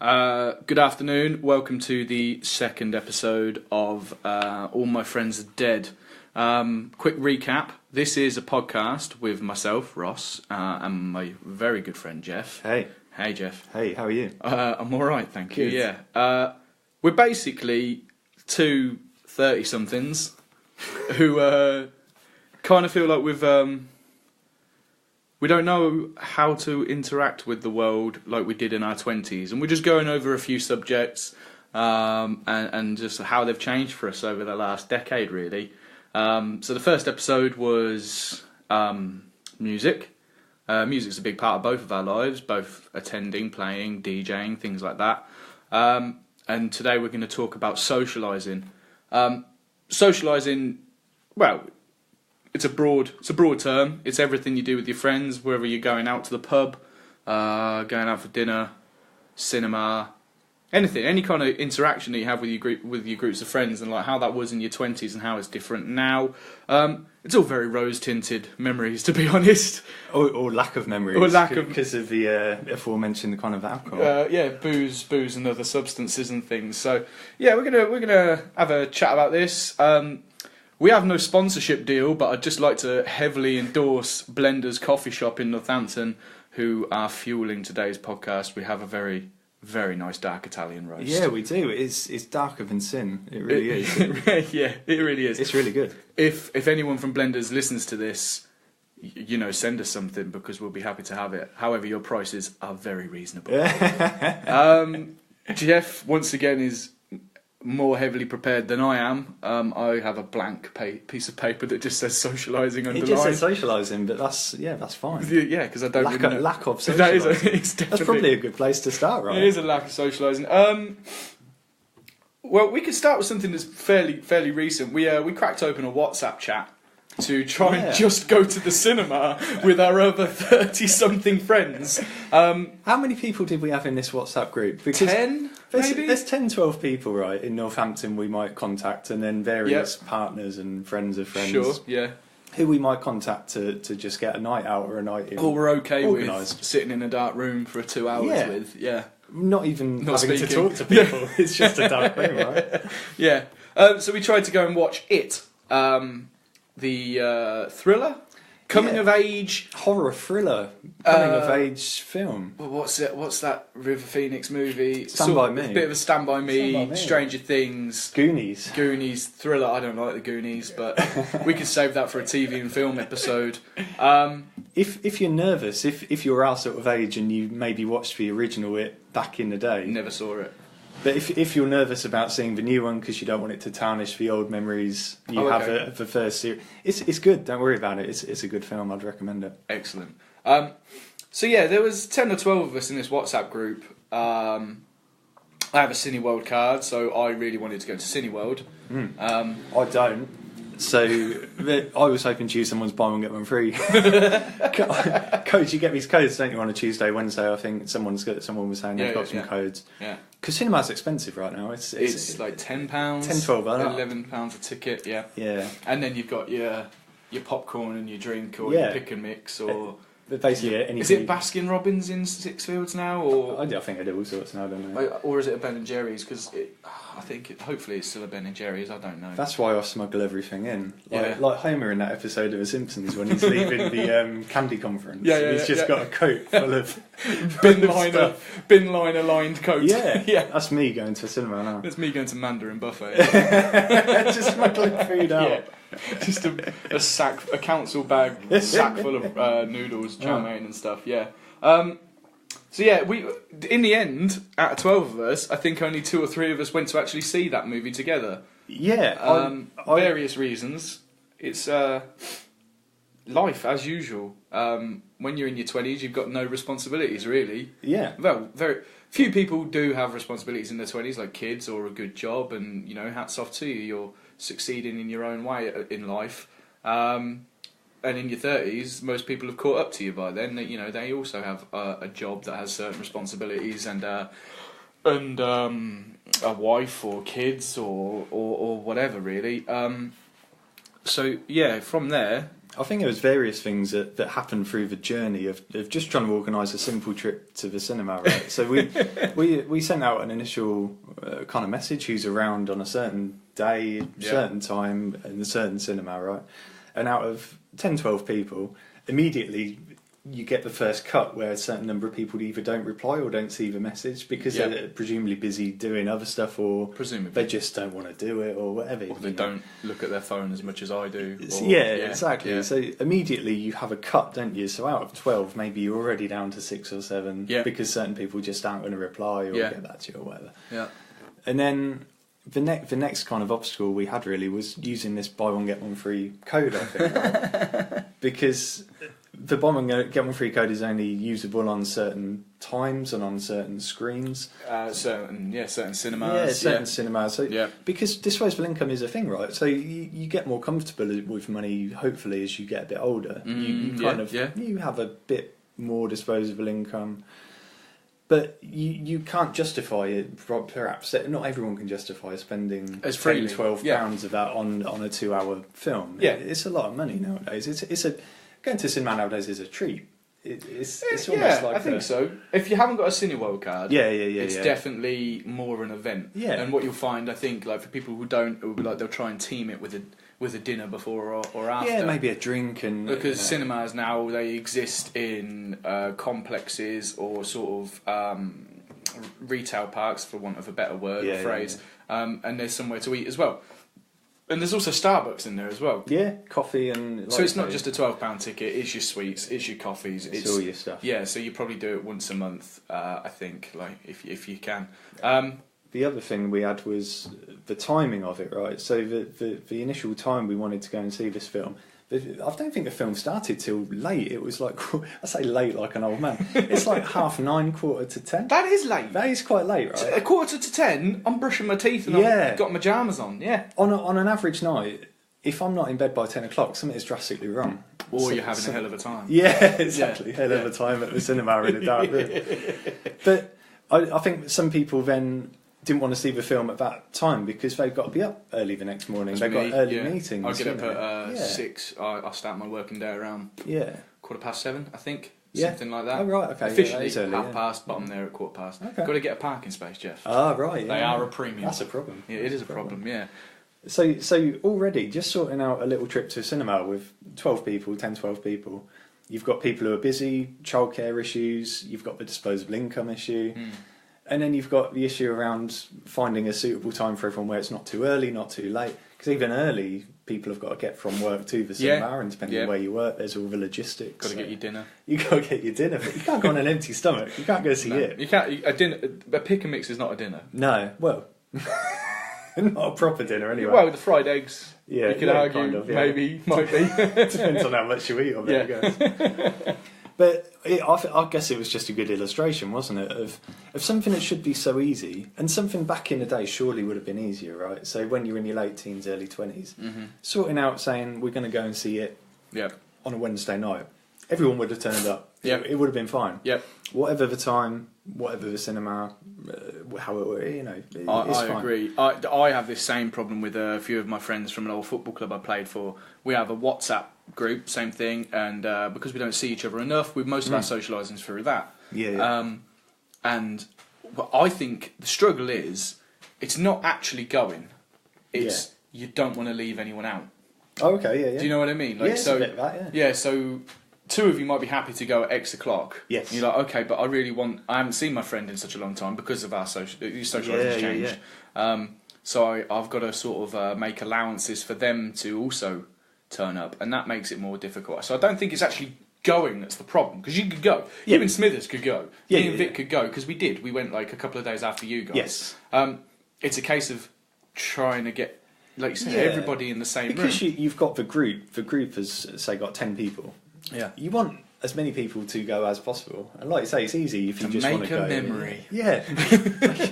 Good afternoon. Welcome to the second episode of All My Friends Are Dead. Quick recap. This is a podcast with myself, Ross, and my very good friend, Geoff. Hey. Hey, Geoff. Hey, how are you? I'm all right, thank you. Good. Yeah. We're basically two 30-somethings who kind of feel like we don't know how to interact with the world like we did in our 20s. And we're just going over a few subjects and just how they've changed for us over the last decade, really. So the first episode was music. Music's a big part of both of our lives, both attending, playing, DJing, things like that. And today we're going to talk about socialising. Socialising, well, it's a broad term. It's everything you do with your friends, whether you're going out to the pub, going out for dinner, cinema, anything, any kind of interaction that you have with your groups of friends, and like how that was in your 20s and how it's different now. It's all very rose-tinted memories, to be honest. Or lack of memories. Or lack of, because of the aforementioned kind of alcohol. Booze and other substances and things. So yeah, we're gonna have a chat about this. We have no sponsorship deal, but I'd just like to heavily endorse Blender's Coffee Shop in Northampton, who are fueling today's podcast. We have a very, very nice dark Italian roast. Yeah, we do. It's darker than sin. It really is. Yeah, it really is. It's really good. If anyone from Blender's listens to this, send us something because we'll be happy to have it. However, your prices are very reasonable. Geoff, once again, is more heavily prepared than I am. I have a blank piece of paper that just says socialising underlined. It just says socialising, but that's fine. Yeah, because I don't lack of socialising. That's probably a good place to start, right? It is a lack of socialising. Well, we could start with something that's fairly recent. We cracked open a WhatsApp chat to try and just go to the cinema with our other 30-something friends. How many people did we have in this WhatsApp group? Because 10, maybe? There's 10, 12 people, right, in Northampton we might contact, and then various partners and friends of friends. Sure, yeah. Who we might contact to just get a night out or a night in. Or we're okay organised with sitting in a dark room for 2 hours with, Not even not having speaking. to talk to people. It's just a dark room, right? Yeah. So we tried to go and watch It. The thriller, coming of age horror thriller, coming of age film. Well, what's it? What's that River Phoenix movie? Stand by Me. A bit of a Stand by Me. Stranger Things. Goonies Thriller. I don't like the Goonies, but we could save that for a TV and film episode. If you're nervous, if you're our sort of age and you maybe watched the original It back in the day, never saw it. But if you're nervous about seeing the new one because you don't want it to tarnish the old memories you have of the first series, it's good. Don't worry about it. It's a good film. I'd recommend it. Excellent. So yeah, there was 10 or 12 of us in this WhatsApp group. I have a Cineworld card, so I really wanted to go to Cineworld. I don't. So I was hoping to use someone's buy one get one free. Codes, you get these codes, don't you, on a Tuesday, Wednesday? I think someone was saying they've got some codes. Yeah. Because cinema's expensive right now. It's like £10, 10-12, £11 a ticket. Yeah. Yeah. And then you've got your popcorn and your drink, or your pick and mix, or. But basically, anything. Is it Baskin Robbins in Sixfields now, or I think I do all sorts now, don't I? Or is it a Ben and Jerry's? Because I think hopefully it's still a Ben and Jerry's. I don't know. That's why I smuggle everything in, like Homer in that episode of The Simpsons when he's leaving the candy conference. He's just got a coat full of bin liner lined coat. Yeah, that's me going to a cinema now. That's me going to Mandarin buffet. Just smuggling food out. Yeah. Just a council bag sack full of noodles, chow mein and stuff. Yeah. So yeah, we in the end, out of 12 of us, I think only 2 or 3 of us went to actually see that movie together. Yeah. Various reasons. It's life as usual. When you're in your 20s, you've got no responsibilities really. Yeah. Well, very few people do have responsibilities in their 20s, like kids or a good job, and hats off to you. You're succeeding in your own way in life. And in your 30s, most people have caught up to you by then. They also have a job that has certain responsibilities and a wife or kids or whatever really. So yeah, from there I think there was various things that happened through the journey of just trying to organise a simple trip to the cinema, right? So we sent out an initial kind of message, who's around on a certain day, certain time, in a certain cinema, right? And out of 10, 12 people, immediately you get the first cut where a certain number of people either don't reply or don't see the message because they're presumably busy doing other stuff, or they just don't want to do it, or whatever. Or they don't look at their phone as much as I do. Or, Exactly. Yeah. So immediately you have a cut, don't you? So out of 12, maybe you're already down to 6 or 7 because certain people just aren't going to reply or get back to you or whatever. Yeah. And then the next kind of obstacle we had really was using this buy one get one free code, I think, right? Because the buy one get one free code is only usable on certain times and on certain screens. Certain cinemas. Yeah, certain cinemas. So because disposable income is a thing, right? So you get more comfortable with money, hopefully, as you get a bit older. You have a bit more disposable income. But you can't justify it, perhaps. Not everyone can justify spending £12 of that on a 2-hour film. Yeah. It's a lot of money nowadays. Going to cinema nowadays is a treat. It's almost like I think so. If you haven't got a Cineworld card, it's yeah. definitely more an event. Yeah. And what you'll find, I think, like for people who don't, like they'll try and team it with a dinner before or after. Yeah, maybe a drink and because cinemas now they exist in complexes or sort of retail parks, for want of a better word or phrase. And there's somewhere to eat as well. And there's also Starbucks in there as well. Yeah, coffee and... so it's not just a £12 ticket, it's your sweets, it's your coffees. It's all your stuff. Yeah, so you probably do it once a month, I think, like if you can. The other thing we had was the timing of it, right? So the initial time we wanted to go and see this film, I don't think the film started till late. It was like, I say late like an old man. It's like 9:30, 10:15. That is late. That is quite late, right? 10:15, I'm brushing my teeth and I've got my pyjamas on, On an average night, if I'm not in bed by 10 o'clock, something is drastically wrong. Or you're having a hell of a time. Yeah, exactly. Hell of a time at the cinema in the dark room. But I think some people then didn't want to see the film at that time because they've got to be up early the next morning. They've got early meetings. I get up at 6. I start my working day around 7:15, I think. Something like that. Oh, right, okay. Officially early, 5:30, but I'm there at 5:15. Okay. Got to get a parking space, Geoff. Ah, right. They are a premium. That's a problem. Yeah, it is a problem, yeah. So already, just sorting out a little trip to a cinema with 12 people, 10, 12 people, you've got people who are busy, childcare issues, you've got the disposable income issue, and then you've got the issue around finding a suitable time for everyone where it's not too early, not too late. Because even early, people have got to get from work to the cinema, and depending on where you work, there's all the logistics. Got to get your dinner. You got to get your dinner, but you can't go on an empty stomach. You can't go see it. You can't. A pick and mix is not a dinner. No, well, not a proper dinner anyway. Well, the fried eggs. Yeah, you could argue kind of, maybe might be. Depends on how much you eat. There you go. But I guess it was just a good illustration, wasn't it, of something that should be so easy, and something back in the day surely would have been easier, right? So when you're in your late teens, early 20s, sorting out saying we're going to go and see it on a Wednesday night, everyone would have turned up. Yeah, it would have been fine. Yeah, whatever the time, whatever the cinema, how it were, it's I fine. agree. I have this same problem with a few of my friends from an old football club I played for. We have a WhatsApp group, same thing, and because we don't see each other enough, most of our socialising is through that. And I think the struggle is, it's not actually going. It's you don't want to leave anyone out. Oh, okay, yeah. Do you know what I mean? Like, so, it's a bit of that, so 2 of you might be happy to go at X o'clock. Yes. And you're like, okay, but I haven't seen my friend in such a long time because of our socialising changed. So I've got to sort of make allowances for them to also turn up, and that makes it more difficult. So I don't think it's actually going that's the problem, because you could go. You and Smithers could go. Me and Vic could go, because we did. We went like a couple of days after you guys. Yes. It's a case of trying to get, like you said, everybody in the same room. Because you've got the group. The group has, say, got 10 people. Yeah. You want as many people to go as possible. And like you say, it's easy if you just want to go. Make a memory. Yeah.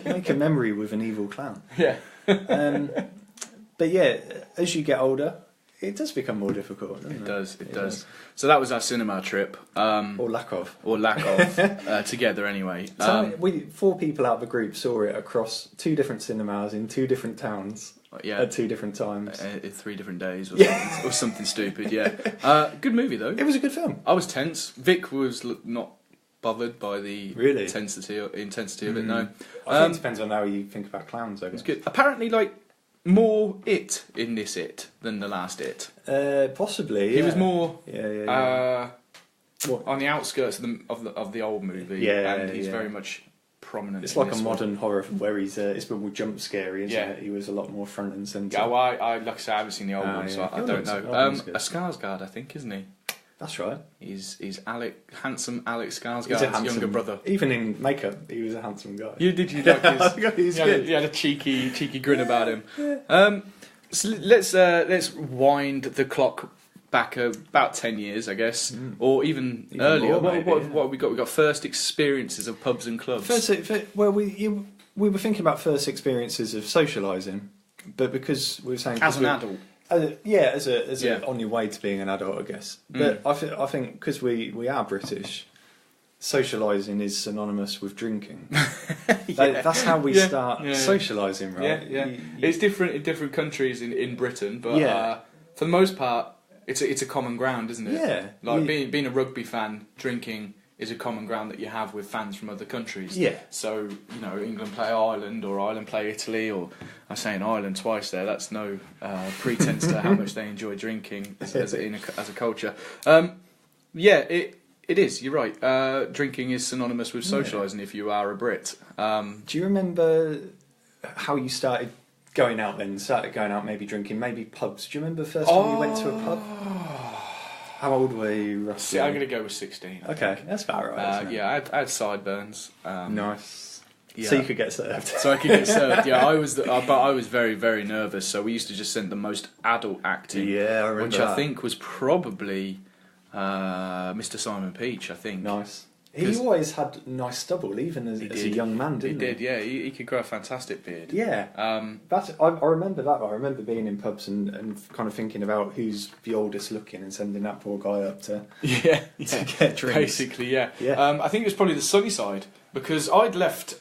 make a memory with an evil clown. Yeah. But yeah, as you get older, it does become more difficult, doesn't it? It does. So that was our cinema trip. Or lack of. Together anyway. So 4 people out of the group saw it across 2 different cinemas in 2 different towns Yeah, at 2 different times. 3 different days, or something stupid. Yeah, good movie though. It was a good film. I was tense. Vic was not bothered by the intensity of it. No, I think it depends on how you think about clowns. I guess. It's good. Apparently, like more it in this It than the last It. Possibly. Yeah. He was more. What? On the outskirts of the old movie, and he's very much prominent. It's like a modern horror where it's a bit more jump scary, isn't it? He was a lot more front and centre. Yeah, well, I like I say, I haven't seen the old one, so I don't know. A Skarsgård, I think, isn't he? That's right. He's handsome Alex Skarsgård's younger brother. Even in makeup, he was a handsome guy. You like his? He had a cheeky grin about him. So let's wind the clock back about 10 years, I guess, or even earlier. More, what have we got? We got first experiences of pubs and clubs. We were thinking about first experiences of socialising, but because we were saying as an adult. As on your way to being an adult, I guess. But I think because we are British, socialising is synonymous with drinking. That's how we start socialising, right? It's different in different countries in Britain, but for the most part, it's a common ground, isn't it? Yeah. Like being a rugby fan, drinking is a common ground that you have with fans from other countries. Yeah. So, England play Ireland or Ireland play Italy, or I'm saying Ireland twice there, that's no pretense to how much they enjoy drinking as a culture. It is, you're right. Drinking is synonymous with socialising if you are a Brit. Do you remember how you started going out then? Started going out, maybe drinking, maybe pubs. Do you remember the first time you went to a pub? How old were you roughly? See, I'm going to go with 16. Okay, that's about right. I had sideburns. Nice. Yeah. So you could get served. So I could get served. Yeah, but I was very, very nervous. So we used to just send the most adult acting. Yeah, I remember which I think was probably Mr. Simon Peach. I think. Nice. He always had nice stubble, even as a young man, didn't he? He did, yeah. He could grow a fantastic beard. Yeah. I remember that. I remember being in pubs and kind of thinking about who's the oldest looking and sending that poor guy up to get drinks. Basically, yeah. I think it was probably the sunny side, because I'd left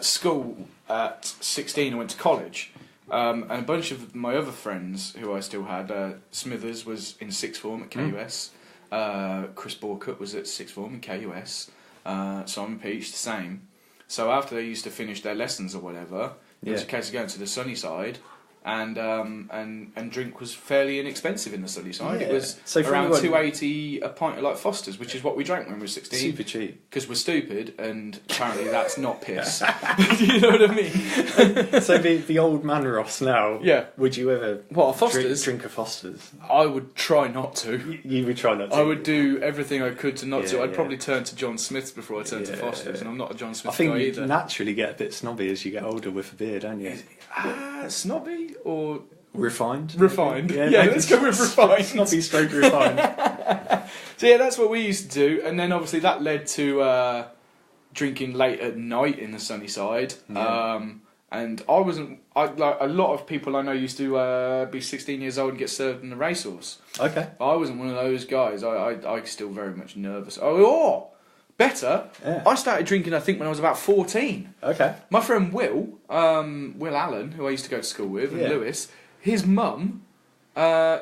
school at 16 and went to college. And a bunch of my other friends who I still had, Smithers was in sixth form at KUS. Chris Borcutt was at sixth form in KUS. Simon Peach, the same. So after they used to finish their lessons or whatever, it was a case of going to the sunny side, and drink was fairly inexpensive in the sunny side. It was around $2.80 a pint of like Foster's, which is what we drank when we were 16. Super cheap. Because we're stupid, and apparently that's not piss. Do you know what I mean? So the old man Ross now. Yeah. Would you ever drink a Foster's? I would try not to. You would try not to. I would do everything I could to not to. I'd probably turn to John Smith's before I turn to Foster's, and I'm not a John Smith guy either. I think you naturally get a bit snobby as you get older with a beer, don't you? Snobby or refined? Refined. Yeah, let's go with refined. Snobby stroke refined. So yeah, that's what we used to do, and then obviously that led to drinking late at night in the sunny side. Yeah. And I wasn't. Like a lot of people I know used to be 16 years old and get served in the racehorse. Okay. I wasn't one of those guys. I still very much nervous. Better. Yeah. I started drinking, I think, when I was about 14. Okay. My friend Will Allen, who I used to go to school with, and Lewis, his mum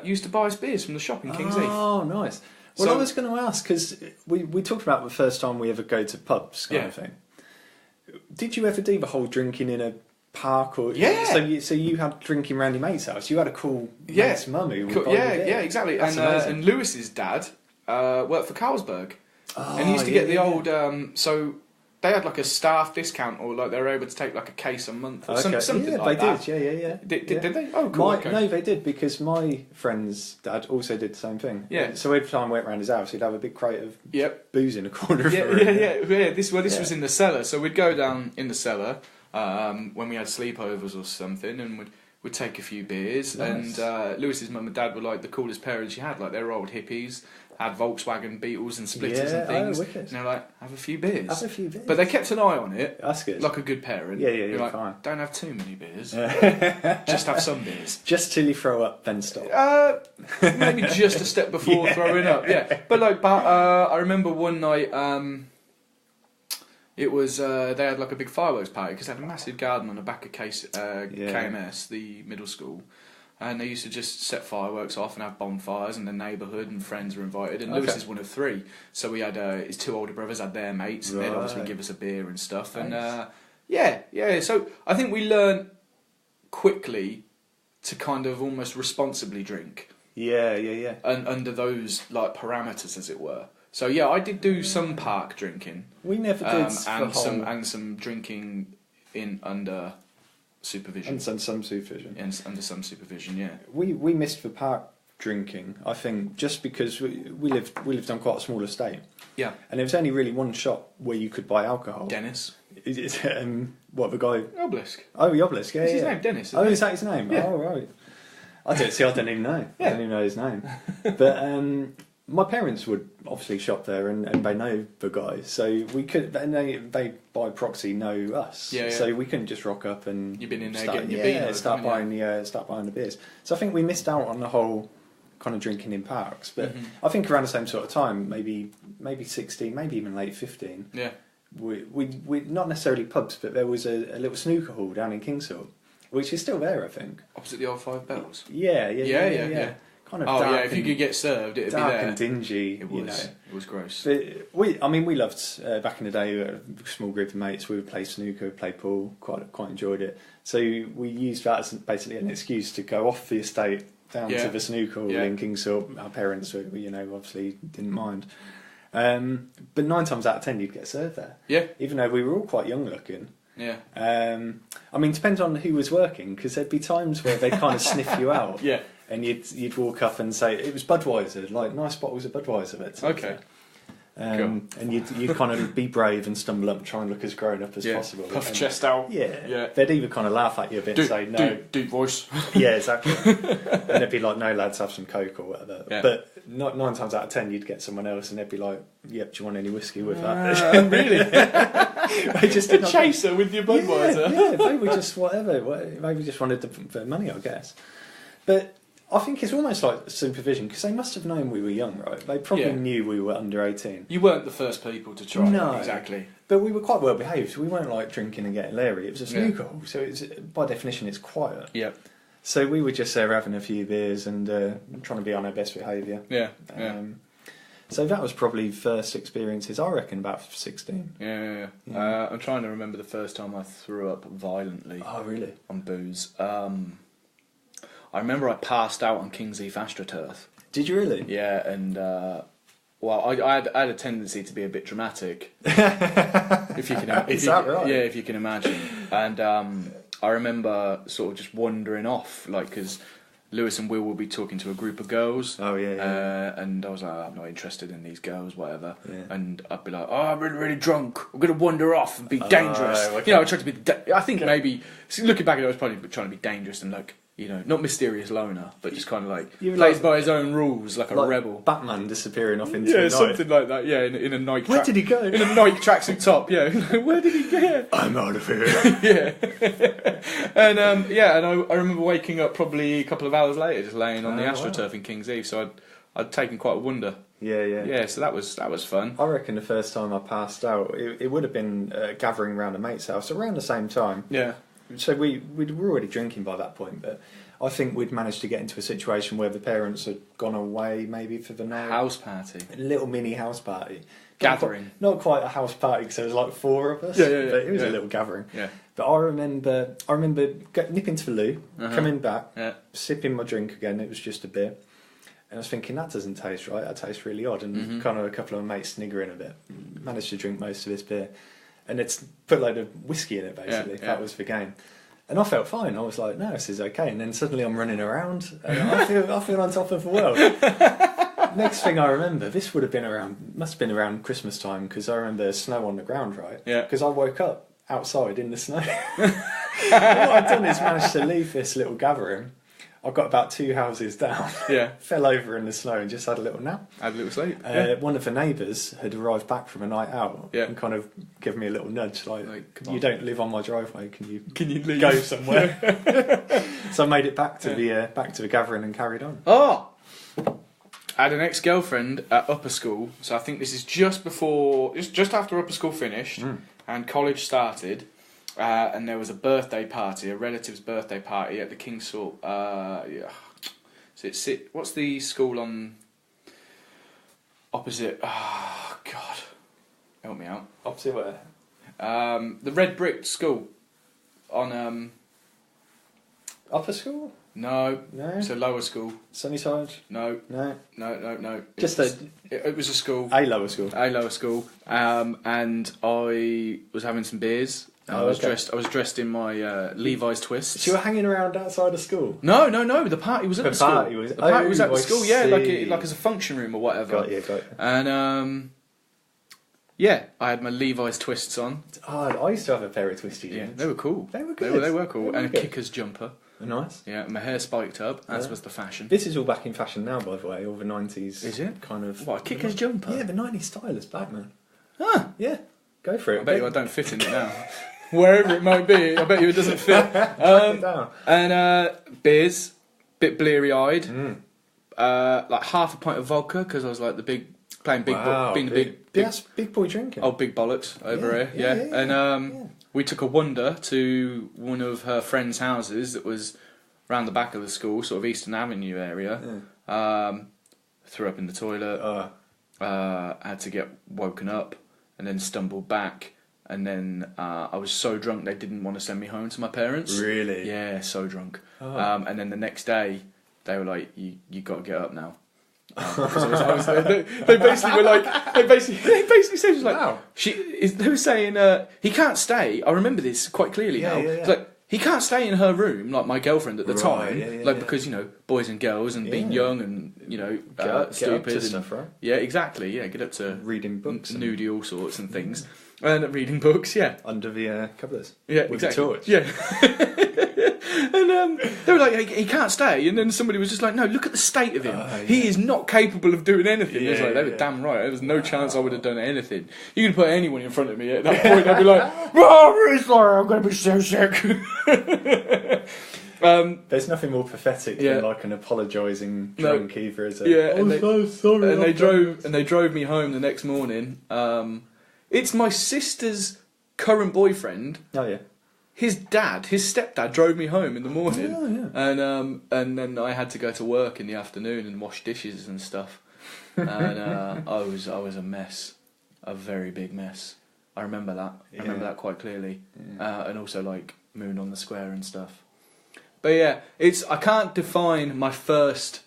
used to buy us beers from the shop in King's Heath. Oh, nice. Well, I was going to ask, because we talked about the first time we ever go to pubs kind of thing. Did you ever do the whole drinking in a park? Or So you had drinking around your mate's house. You had a cool mate's mum who would buy you beer. Yeah, exactly. And Lewis's dad worked for Carlsberg. And he used to get the old, so they had like a staff discount, or like they were able to take like a case a month or something like that. Yeah, they did. Did they? Oh, cool. No, they did, because my friend's dad also did the same thing. Yeah. So every time I went round his house, he'd have a big crate of booze in a corner of the room. This was in the cellar, so we'd go down in the cellar when we had sleepovers or something, and we'd take a few beers. Nice. And Lewis's mum and dad were like the coolest parents you had. Like, they were old hippies. Had Volkswagen Beetles and splitters and things. And they're like, have a few beers. But they kept an eye on it. That's good. Like a good parent. Yeah, like, fine. Don't have too many beers. Just have some beers. Just till you throw up, then stop. Maybe just a step before throwing up. Yeah. But I remember one night, It was they had like a big fireworks party because they had a massive garden on the back of KMS, the middle school, and they used to just set fireworks off and have bonfires, and the neighbourhood and friends were invited. And Lewis is one of 3, so we had his 2 older brothers had their mates, and they'd obviously give us a beer and stuff. Nice. And so I think we learned quickly to kind of almost responsibly drink. Yeah. And under those like parameters, as it were. So yeah, I did do some park drinking. We never did, and some drinking in under supervision. And some supervision. Under some supervision, yeah. We missed the park drinking, I think, just because we lived on quite a small estate. Yeah. And there was only really one shop where you could buy alcohol. Dennis. What, the guy? Obelisk. Oh, the Obelisk, yeah. Is his name Dennis? Is that his name? Yeah. Oh, right. I don't even know. Yeah. I don't even know his name. But my parents would obviously shop there, and they know the guy, so we could. And they by proxy know us. Yeah. So we couldn't just rock up and you've been in there getting your beer. Start buying the beers. So I think we missed out on the whole kind of drinking in parks. But I think around the same sort of time, maybe 16, maybe even late 15. Yeah. We not necessarily pubs, but there was a little snooker hall down in Kingshill, which is still there, I think. Opposite the old Five Bells. Yeah. Kind of dark. Yeah, if you could get served, it'd be there. Dark and dingy. It was. It was gross. But we loved back in the day. A small group of mates. We would play snooker, play pool. Quite enjoyed it. So we used that as basically an excuse to go off the estate down to the snooker hall in Kingshill. Our parents, obviously didn't mind. But 9 times out of 10, you'd get served there. Yeah. Even though we were all quite young looking. Yeah. Depends on who was working, because there'd be times where they'd kind of sniff you out. Yeah. And you'd walk up and say, it was Budweiser, like nice bottles of Budweiser. Okay. Cool. And you'd kind of be brave and stumble up and try and look as grown up as possible. Puff chest out. Yeah. They'd either kind of laugh at you a bit and say no. Deep voice. Yeah, exactly. And they'd be like, no lads, have some Coke or whatever. Yeah. But 9 times out of 10 you'd get someone else and they'd be like, yep, do you want any whiskey with that? Really? They just a chaser with your Budweiser. Yeah, maybe just whatever. Maybe just wanted the money, I guess. But I think it's almost like supervision, because they must have known we were young, right? They probably knew we were under 18. You weren't the first people to try. No, exactly. But we were quite well behaved. We weren't like drinking and getting leery. It was a snooker hall, so by definition it's quiet. Yeah. So we were just there having a few beers and trying to be on our best behaviour. Yeah. So that was probably first experiences, I reckon, about 16. Yeah. I'm trying to remember the first time I threw up violently. Oh, really? On booze. I remember I passed out on King's Heath AstroTurf. Did you really? Yeah, and I had a tendency to be a bit dramatic. If you can, right? Yeah, if you can imagine. And I remember sort of just wandering off, like, because Lewis and Will would be talking to a group of girls. Oh yeah. And I was like, I'm not interested in these girls, whatever. Yeah. And I'd be like, I'm really, really drunk. I'm going to wander off and be dangerous. Okay. I tried to be. I think maybe looking back at it, I was probably trying to be dangerous and like. Not mysterious loner, but just kind of like plays by his own rules, like a rebel. Batman disappering off into the night. Something like that. Yeah, in a Nike. Where did he go? In a Nike tracksuit top. Yeah, where did he go? I'm out of here. And I remember waking up probably a couple of hours later, just laying on the AstroTurf in King's Heath. So I'd taken quite a wonder. Yeah. So that was fun. I reckon the first time I passed out, it would have been gathering around a mate's house around the same time. Yeah. So we were already drinking by that point, but I think we'd managed to get into a situation where the parents had gone away maybe for the night. House party. A little mini house party. Gathering. Not quite a house party because there was like 4 of us. Yeah. But it was a little gathering. Yeah. But I remember nipping to the loo, coming back, sipping my drink again. It was just a beer. And I was thinking, that doesn't taste right. That tastes really odd. And kind of a couple of my mates sniggering a bit. Managed to drink most of this beer. And it's put a load of whiskey in it, basically. That was the game. And I felt fine. I was like, no, this is okay. And then suddenly I'm running around. And I feel on top of the world. Next thing I remember, this must have been around Christmas time, because I remember snow on the ground, right? Yeah. Because I woke up outside in the snow. What I'd done is managed to leave this little gathering. I got about 2 houses down. Yeah. Fell over in the snow and just had a little nap. Had a little sleep. One of the neighbours had arrived back from a night out and kind of given me a little nudge, like you don't live on my driveway. Can you leave? Go somewhere? So I made it back to the gathering and carried on. Oh, I had an ex-girlfriend at upper school. So I think this is just after upper school finished. and college started, and there was a birthday party, a relative's birthday party at the King's Salt. What's the school on opposite? Oh God, help me out. Opposite where? The red brick school on Upper school? No. It's a lower school. Sunnyside? No. It was a school. A lower school. A lower school. And I was having some beers. I was dressed in my Levi's twists. So you were hanging around outside of school? No. The party was at the school. The party was at the school. Yeah, see. like as a function room or whatever. Got you. And yeah, I had my Levi's twists on. Oh, I used to have a pair of twisty jeans. Yeah, they were cool. They were good. They were cool. And a Kickers jumper. Nice. Yeah, my hair spiked up, as was the fashion. This is all back in fashion now, by the way, all the 90s. Is it? Kind of... What, a Kickers jumper? Yeah, the 90s style is back, man. Ah! Yeah, go for it. I bet you I don't fit in it now. Wherever it might be, I bet you it doesn't fit. And beers, bit bleary-eyed, like half a pint of vodka, because I was like being that's big boy drinking. Oh, big bollocks over here, yeah. And we took a wander to one of her friends' houses that was round the back of the school, sort of Eastern Avenue area. Threw up in the toilet, had to get woken up, and then stumbled back. And then I was so drunk they didn't want to send me home to my parents. Really? Yeah, so drunk. And then the next day they were like, "You got to get up now." They basically were like, they basically said, like, wow. They were saying he can't stay. I remember this quite clearly now. It's like, he can't stay in her room, like my girlfriend at the time, because boys and girls and being young and stupid get up to and stuff, right? Yeah, exactly. Yeah, get up to reading books, nudie all sorts and things, and reading books. Yeah, under the covers. Yeah, with exactly. the torch. Yeah. And they were like, he can't stay. And then somebody was just like, no, look at the state of him. He is not capable of doing anything. It was like, they were damn right. There was no chance I would have done anything. You could put anyone in front of me at that point, I'd be like, oh, I'm really sorry, I'm going to be so sick. There's nothing more pathetic than like an apologising drunk either, is it? Yeah, I'm so sorry. And they drove me home the next morning. It's my sister's current boyfriend. Oh yeah. His stepdad drove me home in the morning, and then I had to go to work in the afternoon and wash dishes and stuff, and I was a mess, a very big mess. I remember that. I remember that quite clearly, and also like Moon on the Square and stuff. But yeah, I can't define my first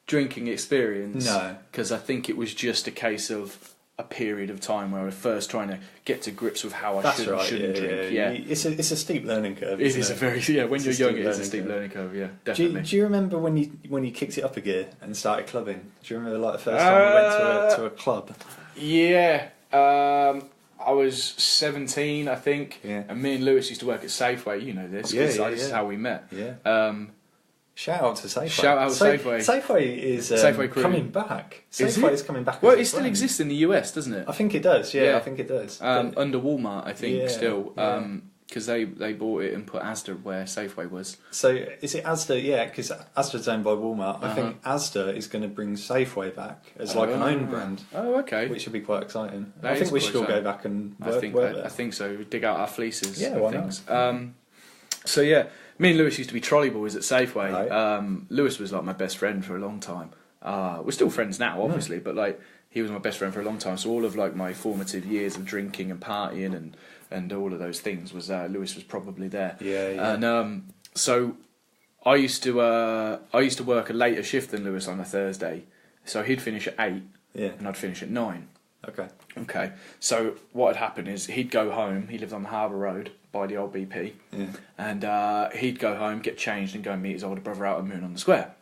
drinking experience. No, because I think it was just a case of a period of time where I was first trying to get to grips with how I shouldn't drink. Yeah. It's a steep learning curve. It is a very when you're young, it is a steep learning curve. Yeah, definitely. Do you remember when you kicked it up a gear and started clubbing? Do you remember like the first time you went to a club? Yeah, I was 17, I think. Yeah. And me and Lewis used to work at Safeway. You know this. This is how we met. Yeah. Shout out to Safeway. Shout out to Safeway. Safeway is coming back. Safeway is coming back. Well, it still exists in the US, doesn't it? I think it does. Yeah, I think it does. Under Walmart, I think still, because they bought it and put Asda where Safeway was. So is it Asda? Yeah, because Asda's owned by Walmart. I think Asda is going to bring Safeway back as like an own brand. Oh, okay. Which would be quite exciting. I think we should all go back and work there. I think so. Dig out our fleeces. Yeah, why not? So yeah. Me and Lewis used to be trolley boys at Safeway. Right. Lewis was like my best friend for a long time. We're still friends now, obviously, but like he was my best friend for a long time. So all of like my formative years of drinking and partying and all of those things was Lewis was probably there. Yeah. And so I used to work a later shift than Lewis on a Thursday. So he'd finish at 8, and I'd finish at 9. Okay. So what had happened is he'd go home. He lived on the Harbour Road by the old BP, and he'd go home, get changed, and go and meet his older brother out at Moon on the Square.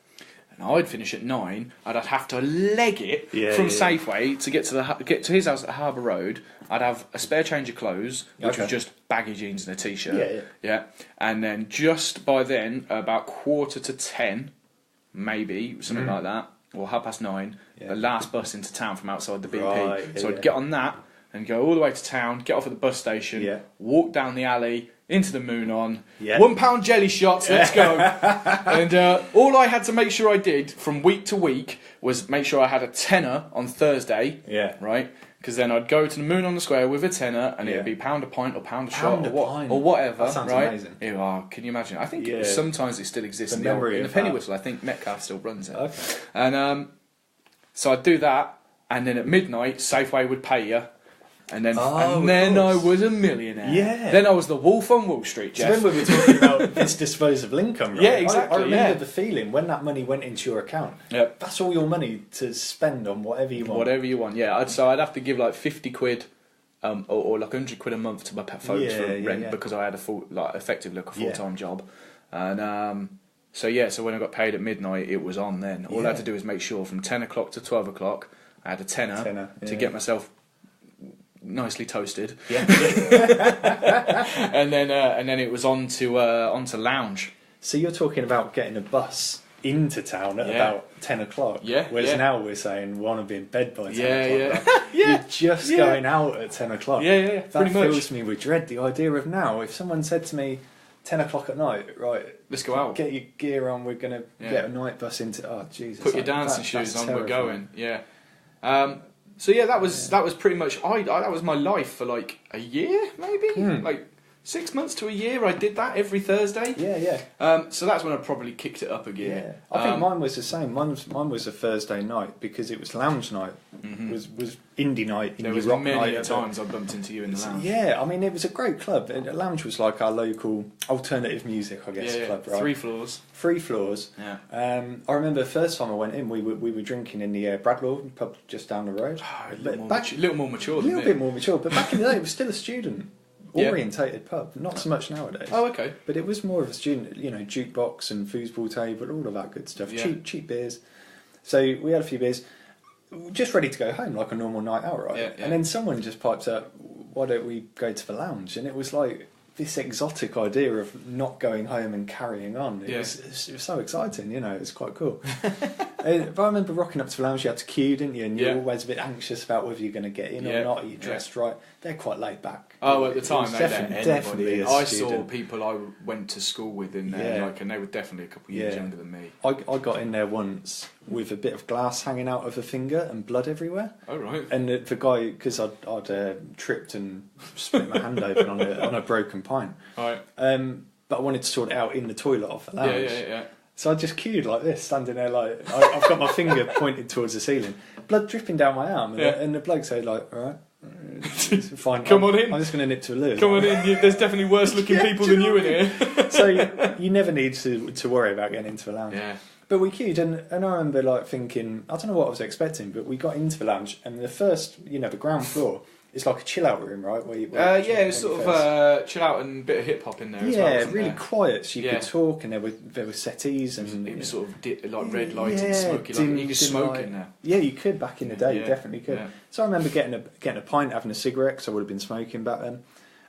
And I'd finish at 9. I'd have to leg it from Safeway to get to his house at Harbour Road. I'd have a spare change of clothes, which was just baggy jeans and a t-shirt. Yeah. And then just by then, about 9:45, maybe something like that, or 9:30, the last bus into town from outside the BP. Right, so I'd get on that and go all the way to town, get off at the bus station, walk down the alley into the Moon on, £1 jelly shots, let's go. And all I had to make sure I did from week to week was make sure I had a tenner on Thursday, right? Because then I'd go to the Moon on the Square with a tenner, and it'd be pound a pint or pound a shot or whatever. That sounds right? amazing. Can you imagine? I think sometimes it still exists in the penny whistle. I think Metcalfe still runs it. Okay. And so I'd do that, and then at midnight, Safeway would pay you. And then I was a millionaire. Yeah. Then I was the Wolf on Wall Street, Geoff. So then we were talking about this disposable income, right? Yeah, exactly. I remember the feeling when that money went into your account. Yep. That's all your money to spend on whatever you want. Whatever you want, yeah. I'd have to give like 50 quid or like 100 quid a month to my folks for rent because I had a effectively a full-time job. And so when I got paid at midnight, it was on then. All I had to do was make sure from 10 o'clock to 12 o'clock, I had a tenner to get myself nicely toasted, and then it was on to lounge. So you're talking about getting a bus into town at about 10 o'clock, whereas now we're saying want to be in bed by 10 o'clock. Right? You're just going out at 10 o'clock. That fills me with dread. The idea of now, if someone said to me 10 o'clock at night, right, let's go out, get your gear on, we're going to get a night bus into, Jesus, put your dancing shoes on, we're going. So that was pretty much that was my life for like a year, maybe like 6 months to a year. I did that every Thursday. So that's when I probably kicked it up again. I think mine was the same. Mine was a Thursday night because it was lounge night. Was indie night. There was rock many night times I bumped into you in the lounge. Yeah, I mean it was a great club. The lounge was like our local alternative music, I guess, club. Right, 3 floors. 3 floors. Yeah. I remember the first time I went in, we were drinking in the Bradlaugh pub just down the road. A little more mature. A little bit more mature, but back in the day, it was still a student orientated pub. Not so much nowadays. Oh, okay. But it was more of a student, jukebox and foosball table, all of that good stuff. Yeah. Cheap beers. So we had a few beers, just ready to go home like a normal night out, right? Yeah. And then someone just piped up, "Why don't we go to the lounge?" And it was like this exotic idea of not going home and carrying on. It was so exciting, it's quite cool. But I remember rocking up to the lounge, you had to queue, didn't you? And you're always a bit anxious about whether you're going to get in or not. Are you dressed right? They're quite laid back. Oh, at the time, definitely. I saw people I went to school with in there, and they were definitely a couple of years younger than me. I got in there once with a bit of glass hanging out of a finger and blood everywhere. Oh, right. And the guy, because I'd tripped and split my hand open on a broken pint. Right. But I wanted to sort it out in the toilet off the lounge. Yeah. So I just queued like this, standing there like I've got my finger pointed towards the ceiling, blood dripping down my arm, and the bloke said like, "All right, fine, come on in. I'm just going to nip to a loo." Come on in. There's definitely worse looking people than you in here. So you never need to worry about getting into a lounge. Yeah. But we queued, and I remember like thinking, I don't know what I was expecting, but we got into the lounge, and the first, the ground floor. It's like a chill out room, right? It was sort of chill out and a bit of hip hop in there as well. Yeah, really quiet, so you could talk, and there were settees, and it was sort of like red lighted, smoky. Like you could smoke in there. Yeah, you could back in the day. You definitely could. Yeah. So I remember getting a pint, having a cigarette, because I would have been smoking back then.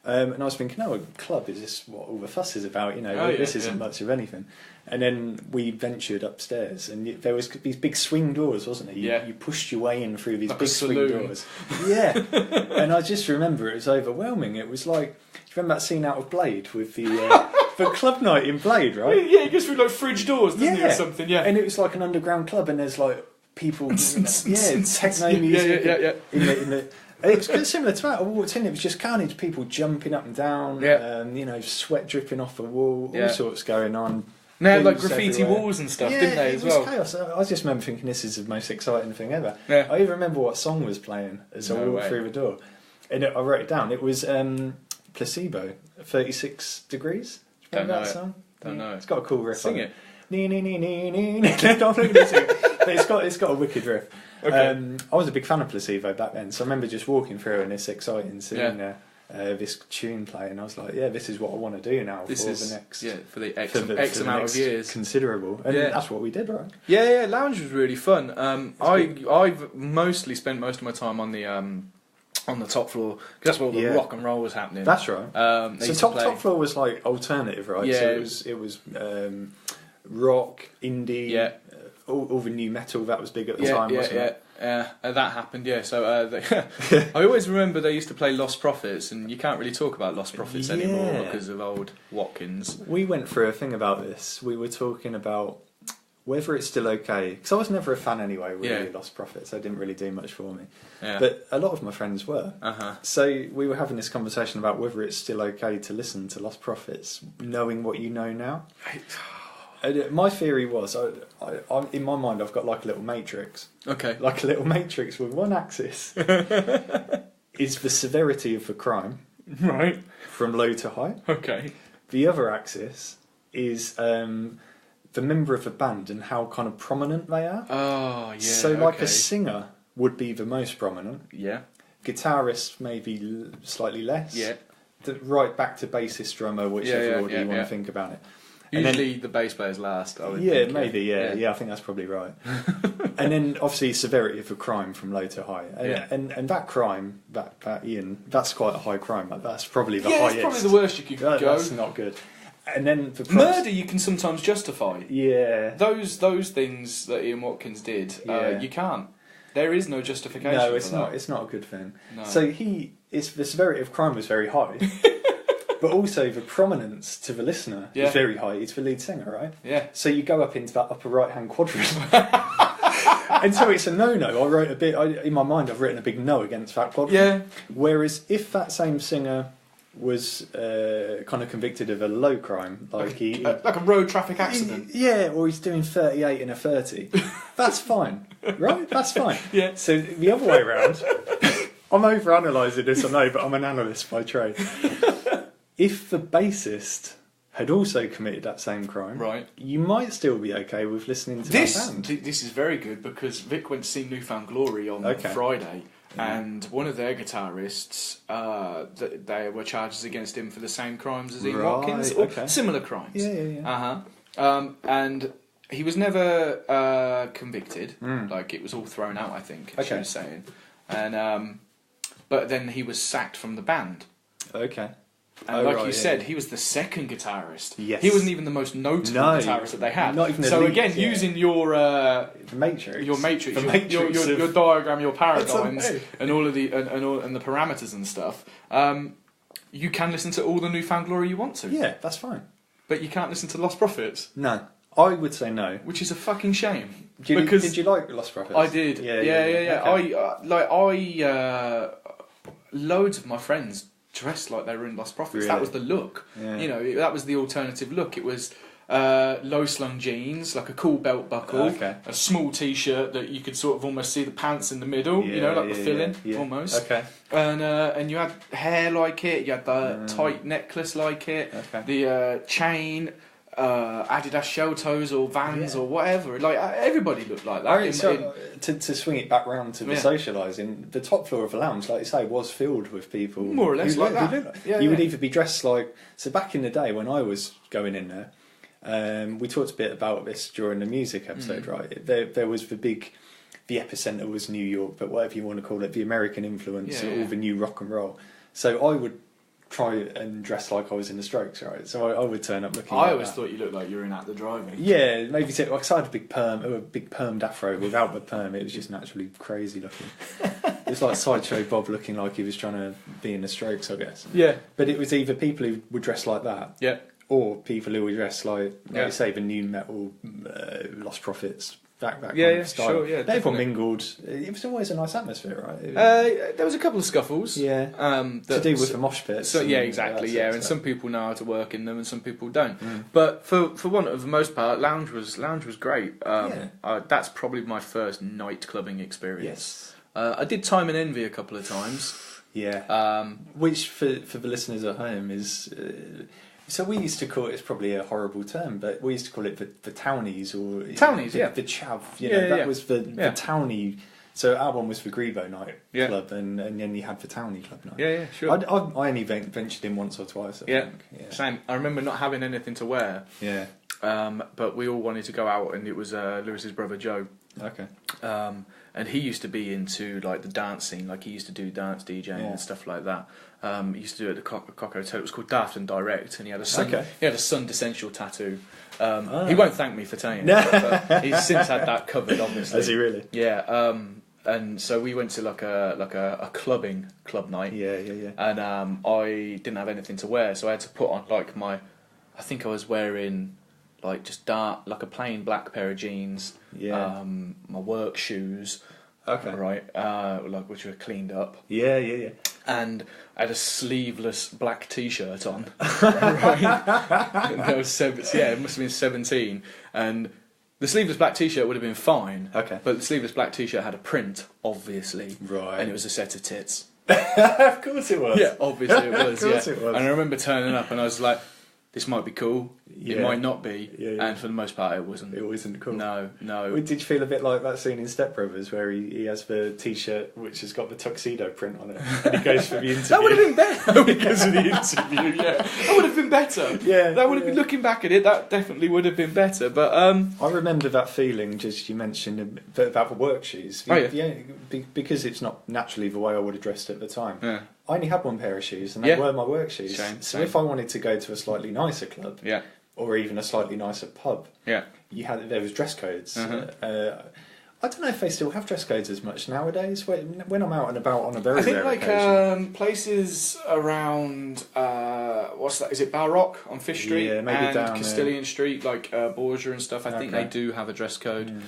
And I was thinking, a club, is this what all the fuss is about? This isn't much of anything. And then we ventured upstairs, and there was these big swing doors, wasn't there? You pushed your way in through these like big swing doors. Yeah. And I just remember it was overwhelming. It was like, do you remember that scene out of Blade with the club night in Blade, right? Yeah, it goes through like fridge doors, doesn't it, or something? Yeah. And it was like an underground club, and there's like people, techno music. In the it was similar to that. I walked in, it was just carnage, people jumping up and down, sweat dripping off the wall, all sorts going on. They had like graffiti walls and stuff, didn't they, as well? Yeah, it was chaos. I just remember thinking this is the most exciting thing ever. Yeah. I even remember what song was playing as I walked through the door. And I wrote it down. It was Placebo, 36 Degrees. Do you remember that song? Don't know. It's got a cool riff Sing on it. But it's got a wicked riff. Okay. I was a big fan of Placebo back then, so I remember just walking through and it's exciting seeing this tune playing. I was like, this is what I want to do now for the X amount of years. Considerable. And that's what we did, right? Yeah, lounge was really fun. I've mostly spent most of my time on the top floor, because that's where all the rock and roll was happening. That's right. So top floor was like alternative, right? Yeah. So it was rock, indie, all the new metal that was big at the time, wasn't it? That happened, So I always remember they used to play Lost Prophets, and you can't really talk about Lost Prophets anymore because of old Watkins. We went through a thing about this. We were talking about whether it's still okay, because I was never a fan anyway, really, Lost Prophets, they didn't really do much for me. Yeah. But a lot of my friends were. So we were having this conversation about whether it's still okay to listen to Lost Prophets, knowing what you know now. My theory was, in my mind, I've got like a little matrix. Okay. Like a little matrix with one axis is the severity of the crime. Right. From low to high. Okay. The other axis is the member of the band and how kind of prominent they are. Oh, yeah. So, like a singer would be the most prominent. Yeah. Guitarist maybe slightly less. Yeah. Right back to bassist, drummer, whichever order you want to think about it. Usually the bass player's last, I would think. Yeah, maybe, I think that's probably right. And then, obviously, severity of a crime from low to high. And that crime, that Ian, that's quite a high crime. That's probably the highest. It's probably the worst you could go. That's not good. And then murder you can sometimes justify. Yeah. Those things that Ian Watkins did, you can't. There is no justification. No, it's for not. that. It's not a good thing. No. So the severity of crime was very high, but also the prominence to the listener is very high. It's the lead singer, right? Yeah. So you go up into that upper right-hand quadrant, and so it's a no-no. I wrote a bit in my mind. I've written a big no against that quadrant. Yeah. Whereas if that same singer was kind of convicted of a low crime, like like a road traffic accident. Or he's doing 38 in a 30. That's fine, right? That's fine. Yeah. So the other way around, I'm over-analysing this, I know, but I'm an analyst by trade. If the bassist had also committed that same crime, right, you might still be okay with listening to that band. This is very good because Vic went to see Newfound Glory on Friday. And one of their guitarists, there were charges against him for the same crimes as Ian Watkins, or similar crimes. Yeah. And he was never convicted. Like it was all thrown out, I think. She was saying, and but then he was sacked from the band. Okay. And you said, he was the second guitarist. Yes. He wasn't even the most notable guitarist that they had. Not even so again, using your matrix, your diagram, your paradigms, and all of the and the parameters and stuff, you can listen to all the Newfound Glory you want to. Yeah, that's fine. But you can't listen to Lost Prophets. No, I would say no. Which is a fucking shame. Did you like Lost Prophets? I did. Yeah. Okay. Loads of my friends dressed like they were in Lost Prophets. Really? That was the look. Yeah. You know, that was the alternative look. It was low slung jeans, like a cool belt buckle, a small t-shirt that you could sort of almost see the pants in the middle, like the filling almost. Okay. And you had hair like it, you had the tight necklace like it, the chain, Adidas shell toes or Vans or whatever. Like everybody looked like that. To swing it back round to the socialising, the top floor of the lounge, like you say, was filled with people more or less like that. You would either be dressed like. So back in the day when I was going in there, we talked a bit about this during the music episode, right? There was the epicenter was New York, but whatever you want to call it, the American influence, all the new rock and roll. So I would try and dress like I was in the Strokes, right? So I would turn up looking. I always thought you looked like you were in At the Driving. Yeah, maybe because I had a big permed afro. Without the perm, it was just naturally crazy looking. It was like Sideshow Bob looking like he was trying to be in the Strokes, I guess. Yeah. But it was either people who were dressed like that, or people who were dressed like you say, the new metal Lost Prophets. That kind of style. Sure, yeah. They all mingled. It was always a nice atmosphere, right? There was a couple of scuffles. Yeah. To do with the mosh pits. So, exactly. And some people know how to work in them, and some people don't. But for one of the most part, lounge was great. That's probably my first night clubbing experience. Yes. I did Time and Envy a couple of times. Yeah. Which for the listeners at home is. So we used to call it, it's probably a horrible term, but we used to call it the townies or... Townies, the chav, that was the townie... So our one was the Grebo night club, and then you had the townie club night. Yeah, sure. I only ventured in once or twice, I think. Same. I remember not having anything to wear. Yeah. But we all wanted to go out, and it was Lewis's brother Joe. Okay. And he used to be into like the dance scene, like he used to do dance DJing and stuff like that. He used to do it at the Cock Hotel. It was called Daft and Direct, and he had a Sun Descential tattoo. He won't thank me for telling you, but he's since had that covered, obviously. Has he really? Yeah. And so we went to like a club night. Yeah. And I didn't have anything to wear, so I had to put on like I think I was wearing like just dark, like a plain black pair of jeans. Yeah. My work shoes. Okay. Right. Like which were cleaned up. Yeah. And I had a sleeveless black T-shirt on. Right. And I was it must have been 17. And the sleeveless black T-shirt would have been fine. Okay. But the sleeveless black T-shirt had a print, obviously. Right. And it was a set of tits. Of course it was. Yeah, obviously it was. Of course it was. And I remember turning up and I was like, this might be cool. Yeah. It might not be. Yeah. And for the most part, it wasn't. It wasn't cool. No. Did you feel a bit like that scene in Step Brothers where he has the T-shirt which has got the tuxedo print on it and he goes for the interview? That would have been better because of the interview. Yeah, that would have been better. Yeah, that would have been. Looking back at it, that definitely would have been better. But I remember that feeling, just you mentioned about the work shoes. Oh yeah. Yeah, because it's not naturally the way I would have dressed at the time. Yeah. I only had one pair of shoes, and they were my work shoes. Same. If I wanted to go to a slightly nicer club, yeah, or even a slightly nicer pub, yeah, there was dress codes. Uh-huh. I don't know if they still have dress codes as much nowadays. When I'm out and about on a very rare like occasion. Places around what's that? Is it Baroque on Fish Street? Yeah, maybe and down Castilian Street, like Borgia and stuff. I think Okay. they do have a dress code.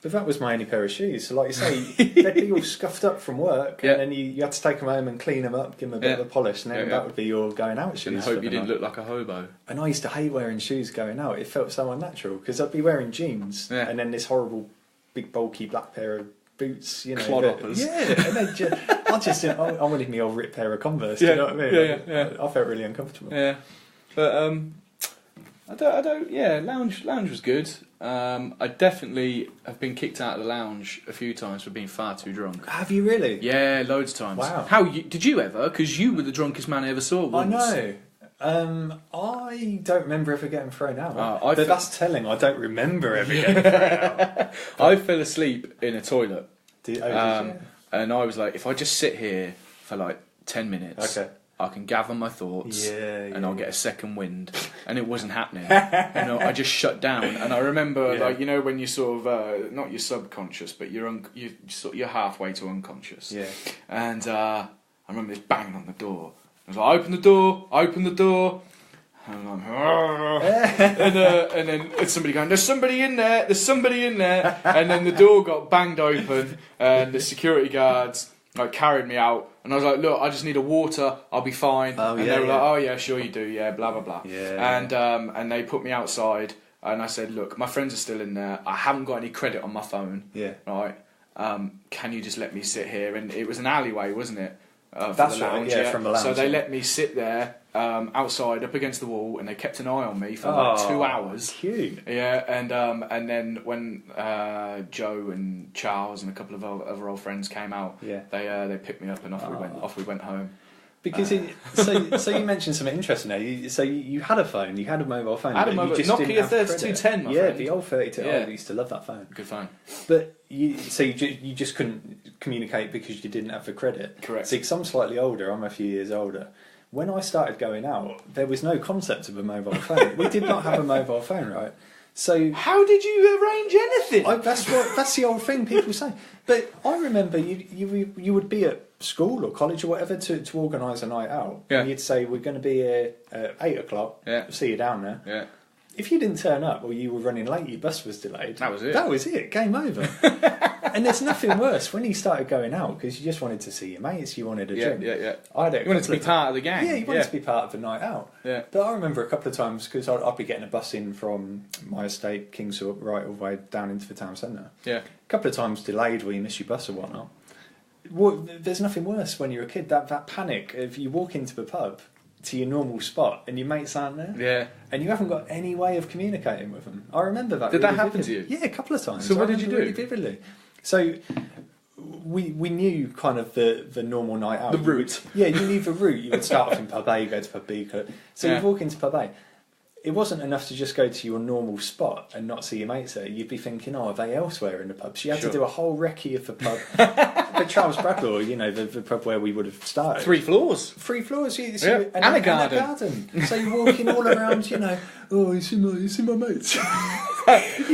But that was my only pair of shoes. So like you say, they'd be all scuffed up from work, Yeah. and then you had to take them home and clean them up, give them a bit of a polish, and then that would be your going out shoes. And I hope you didn't look like a hobo. And I used to hate wearing shoes going out. It felt so unnatural because I'd be wearing jeans and then this horrible, big, bulky black pair of boots, you know. Clodhoppers. Yeah, and then I wanted me old ripped pair of Converse. You know what I mean? Yeah. I felt really uncomfortable. Yeah, but I don't. Yeah, lounge was good. I definitely have been kicked out of the lounge a few times for being far too drunk. Have you really? Yeah, loads of times. Wow. Did you ever? Because you were the drunkest man I ever saw once. I know. I don't remember ever getting thrown out. But that's telling. I don't remember ever getting thrown out. I fell asleep in a toilet. Did you? And I was like, if I just sit here for like 10 minutes, Okay. I can gather my thoughts and I'll get a second wind. And it wasn't happening. I just shut down. And I remember, when you sort of, not your subconscious, but you're halfway to unconscious. Yeah. And I remember this banging on the door. I was like, open the door. And I'm and then somebody going, there's somebody in there. And then the door got banged open and the security guards carried me out. And I was like, look, I just need a water, I'll be fine. And they were like, oh yeah, sure you do, yeah, blah blah blah. Yeah. And they put me outside and I said, look, my friends are still in there, I haven't got any credit on my phone. Yeah. Right. Can you just let me sit here? And it was an alleyway, wasn't it? That's the lounge, right, from the lounge. So they let me sit there outside up against the wall, and they kept an eye on me for like 2 hours. Cute. Yeah, and then when Joe and Charles and a couple of other old friends came out, they picked me up and off we went home. Because so you mentioned something interesting there. You had a phone, you had a mobile phone. I had a mobile Nokia 3210, my friend. The old 32. Yeah. I used to love that phone. Good phone. But you just couldn't communicate because you didn't have the credit. Correct. See, because I'm slightly older, I'm a few years older. When I started going out, there was no concept of a mobile phone. We did not have a mobile phone, right? So how did you arrange anything? That's the old thing people say. But I remember you would be at school or college or whatever to organise a night out. Yeah. And you'd say, we're going to be here at 8 o'clock. Yeah. We'll see you down there. Yeah. If you didn't turn up or you were running late, your bus was delayed. That was it. That was it. Game over. And there's nothing worse when you started going out because you just wanted to see your mates. You wanted a drink. Yeah. I had You wanted to be part of the gang. Yeah, you wanted to be part of the night out. Yeah. But I remember a couple of times because I'd be getting a bus in from my estate, Kingsthorpe, right all the way down into the town centre. Yeah. A couple of times delayed where you miss your bus or whatnot. Well, there's nothing worse when you're a kid. That panic if you walk into the pub to your normal spot and your mates aren't there. Yeah. And you haven't got any way of communicating with them. I remember that. Did really that happen vividly. to you? Yeah, a couple of times. So what did you do? Really vividly. So we knew kind of the normal night out. The route. You knew the route. You would start off in pub A, go to pub B. So you'd walk into pub A. It wasn't enough to just go to your normal spot and not see your mates there. You'd be thinking, are they elsewhere in the pub? So you had to do a whole recce of the pub. The Charles Bradlaugh, the pub where we would have started. 3 floors. 3 floors, and a garden. So you're walking all around, oh, you see my mates.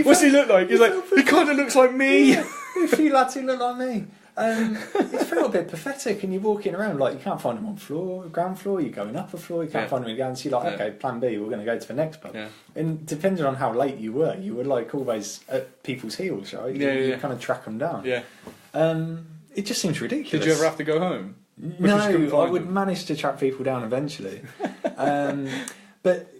What's he look like? He's like, he kind of looks like me. A few lads who look like me. It's a little bit pathetic, and you're walking around like you can't find them on ground floor. You're going up a floor, you can't find them again. So you're like, okay, Plan B, we're going to go to the next pub. Yeah. And depending on how late you were like always at people's heels, right? You kind of track them down. Yeah. It just seems ridiculous. Did you ever have to go home? No, I would manage to track people down eventually. But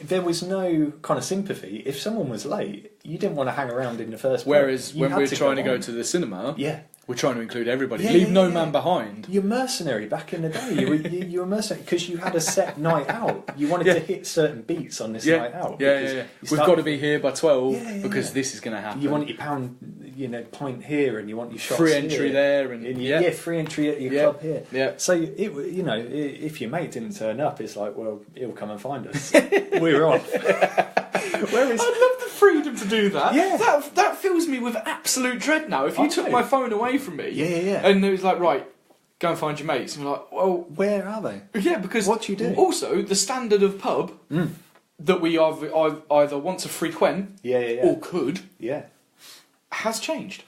there was no kind of sympathy. If someone was late, you didn't want to hang around in the first place. Whereas when we were trying to go to the cinema, we're trying to include everybody. Leave no man behind. You're mercenary back in the day. You were mercenary because you had a set night out. You wanted to hit certain beats on this night out. We've got to be here by 12 because this is going to happen. You want your pint here, and you want your shots free entry there, and free entry at your club here. Yeah. So if your mate didn't turn up, it's like, well, he'll come and find us. We're off. I'd love the freedom to do that. Yeah. That fills me with absolute dread now. If you took my phone away from me, and it was like, right, go and find your mates, and we're like, well, where are they? Yeah, because what do you do? Also, the standard of pub that we either want to frequent or could has changed.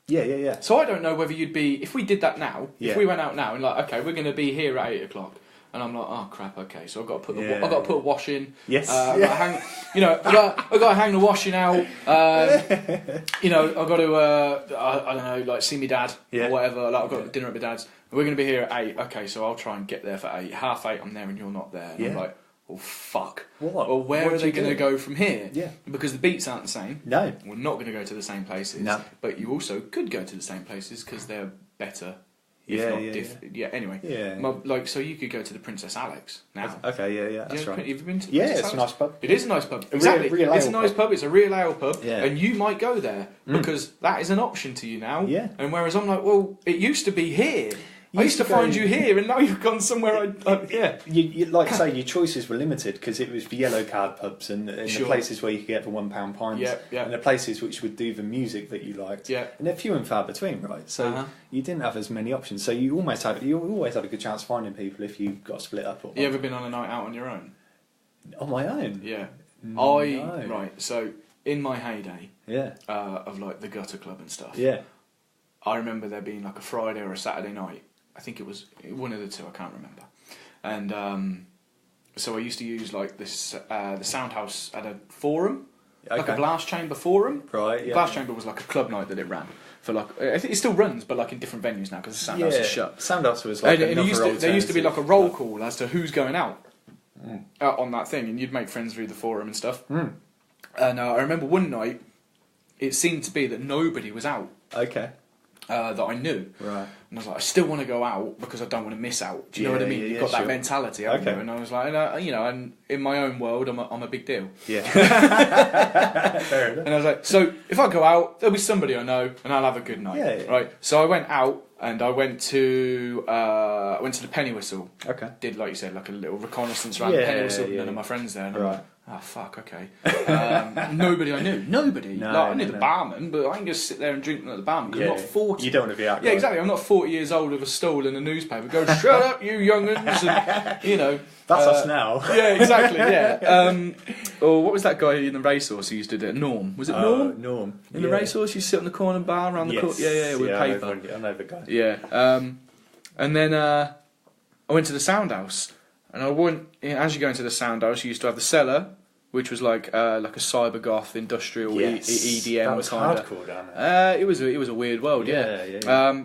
Yeah. So I don't know whether you'd be, if we did that now, if we went out now and like, okay, we're going to be here at 8 o'clock. And I'm like, oh crap, okay. So I've got to put I've got to put a wash in. Yes. I've got to hang the washing out. I've got to I don't know, like see my dad or whatever. Like I've got dinner at my dad's. We're going to be here at 8. Okay, so I'll try and get there for 8. 8:30, I'm there and you're not there. And I'm like, oh fuck. What? Well, where are they going to go from here? Yeah. Because the beats aren't the same. No. We're not going to go to the same places. No. But you also could go to the same places because they're better. Anyway. Yeah. So you could go to the Princess Alex now. Okay, that's right. Have you been to? It's a nice pub. It is a nice pub. Exactly. It's a nice pub. It's a real ale pub. Yeah. And you might go there because that is an option to you now. Yeah. And whereas I'm like, well, it used to be here. I used to find you here, and now you've gone somewhere. You like say your choices were limited because it was the yellow card pubs and the places where you could get the £1 pints, and the places which would do the music that you liked. Yeah. And they're few and far between, right? So you didn't have as many options. So you always had a good chance of finding people if you got split up. You ever been on a night out on your own? On my own? Yeah. No. Right. So in my heyday, of like the gutter club and stuff. Yeah. I remember there being like a Friday or a Saturday night. I think it was one of the two, I can't remember. And so I used to use like this, the Sound House had a forum, like a blast chamber forum. Right, yeah. Blast chamber was like a club night that it ran. For like, I think it still runs, but like in different venues now because the Sound House is shut. Sound House was like there used to be like a roll call as to who's going out on that thing, and you'd make friends through the forum and stuff. And I remember one night, it seemed to be that nobody was out. Okay. That I knew. Right. And I was like, I still want to go out because I don't want to miss out. Do you know what I mean? You've got that mentality, haven't you? And I was like, and in my own world, I'm a big deal. Yeah. Fair enough. And I was like, so if I go out, there'll be somebody I know, and I'll have a good night. Yeah. Right. So I went out, and I went to the Penny Whistle. Okay. Did, like you said, like a little reconnaissance around the Penny Whistle. None of my friends there. And I'm like, oh fuck, okay. Nobody I knew. Nobody. I knew the barman, but I can just sit there and drink at the barman because I'm not 40. You don't want to be out. Yeah, exactly. I'm not 40 years old with a stall and a newspaper. Go, shut up, you young'uns, and That's us now. Yeah, exactly. Yeah. Or what was that guy in the racehorse who used to do it? Norm. Was it Norm? Norm. In the racehorse, you sit on the corner bar around the court. Yeah, with paper. I know the guy. Yeah. And then I went to the Sound House. And I went, as you go into the Sound House, you used to have the cellar, which was like a cyber goth industrial EDM. That was hardcore down there. It was a weird world, yeah.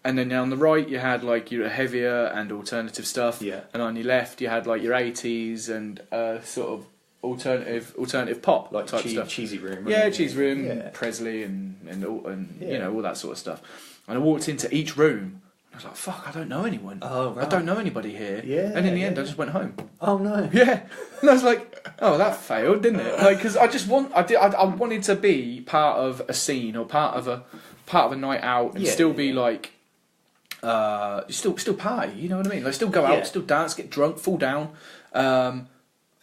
And then on the right you had like your heavier and alternative stuff. Yeah. And on your left you had like your 80s and sort of alternative pop like type stuff. Cheesy Room. Yeah, Cheesy Room, Presley and all that sort of stuff. And I walked into each room. I was like, fuck, I don't know anyone. Oh, right. I don't know anybody here. Yeah. And in the end, I just went home. Oh, no. Yeah. And I was like, oh, that failed, didn't it? Like, because I wanted to be part of a scene or part of a night out and still be like, still party, you know what I mean? Like, still go out, still dance, get drunk, fall down, and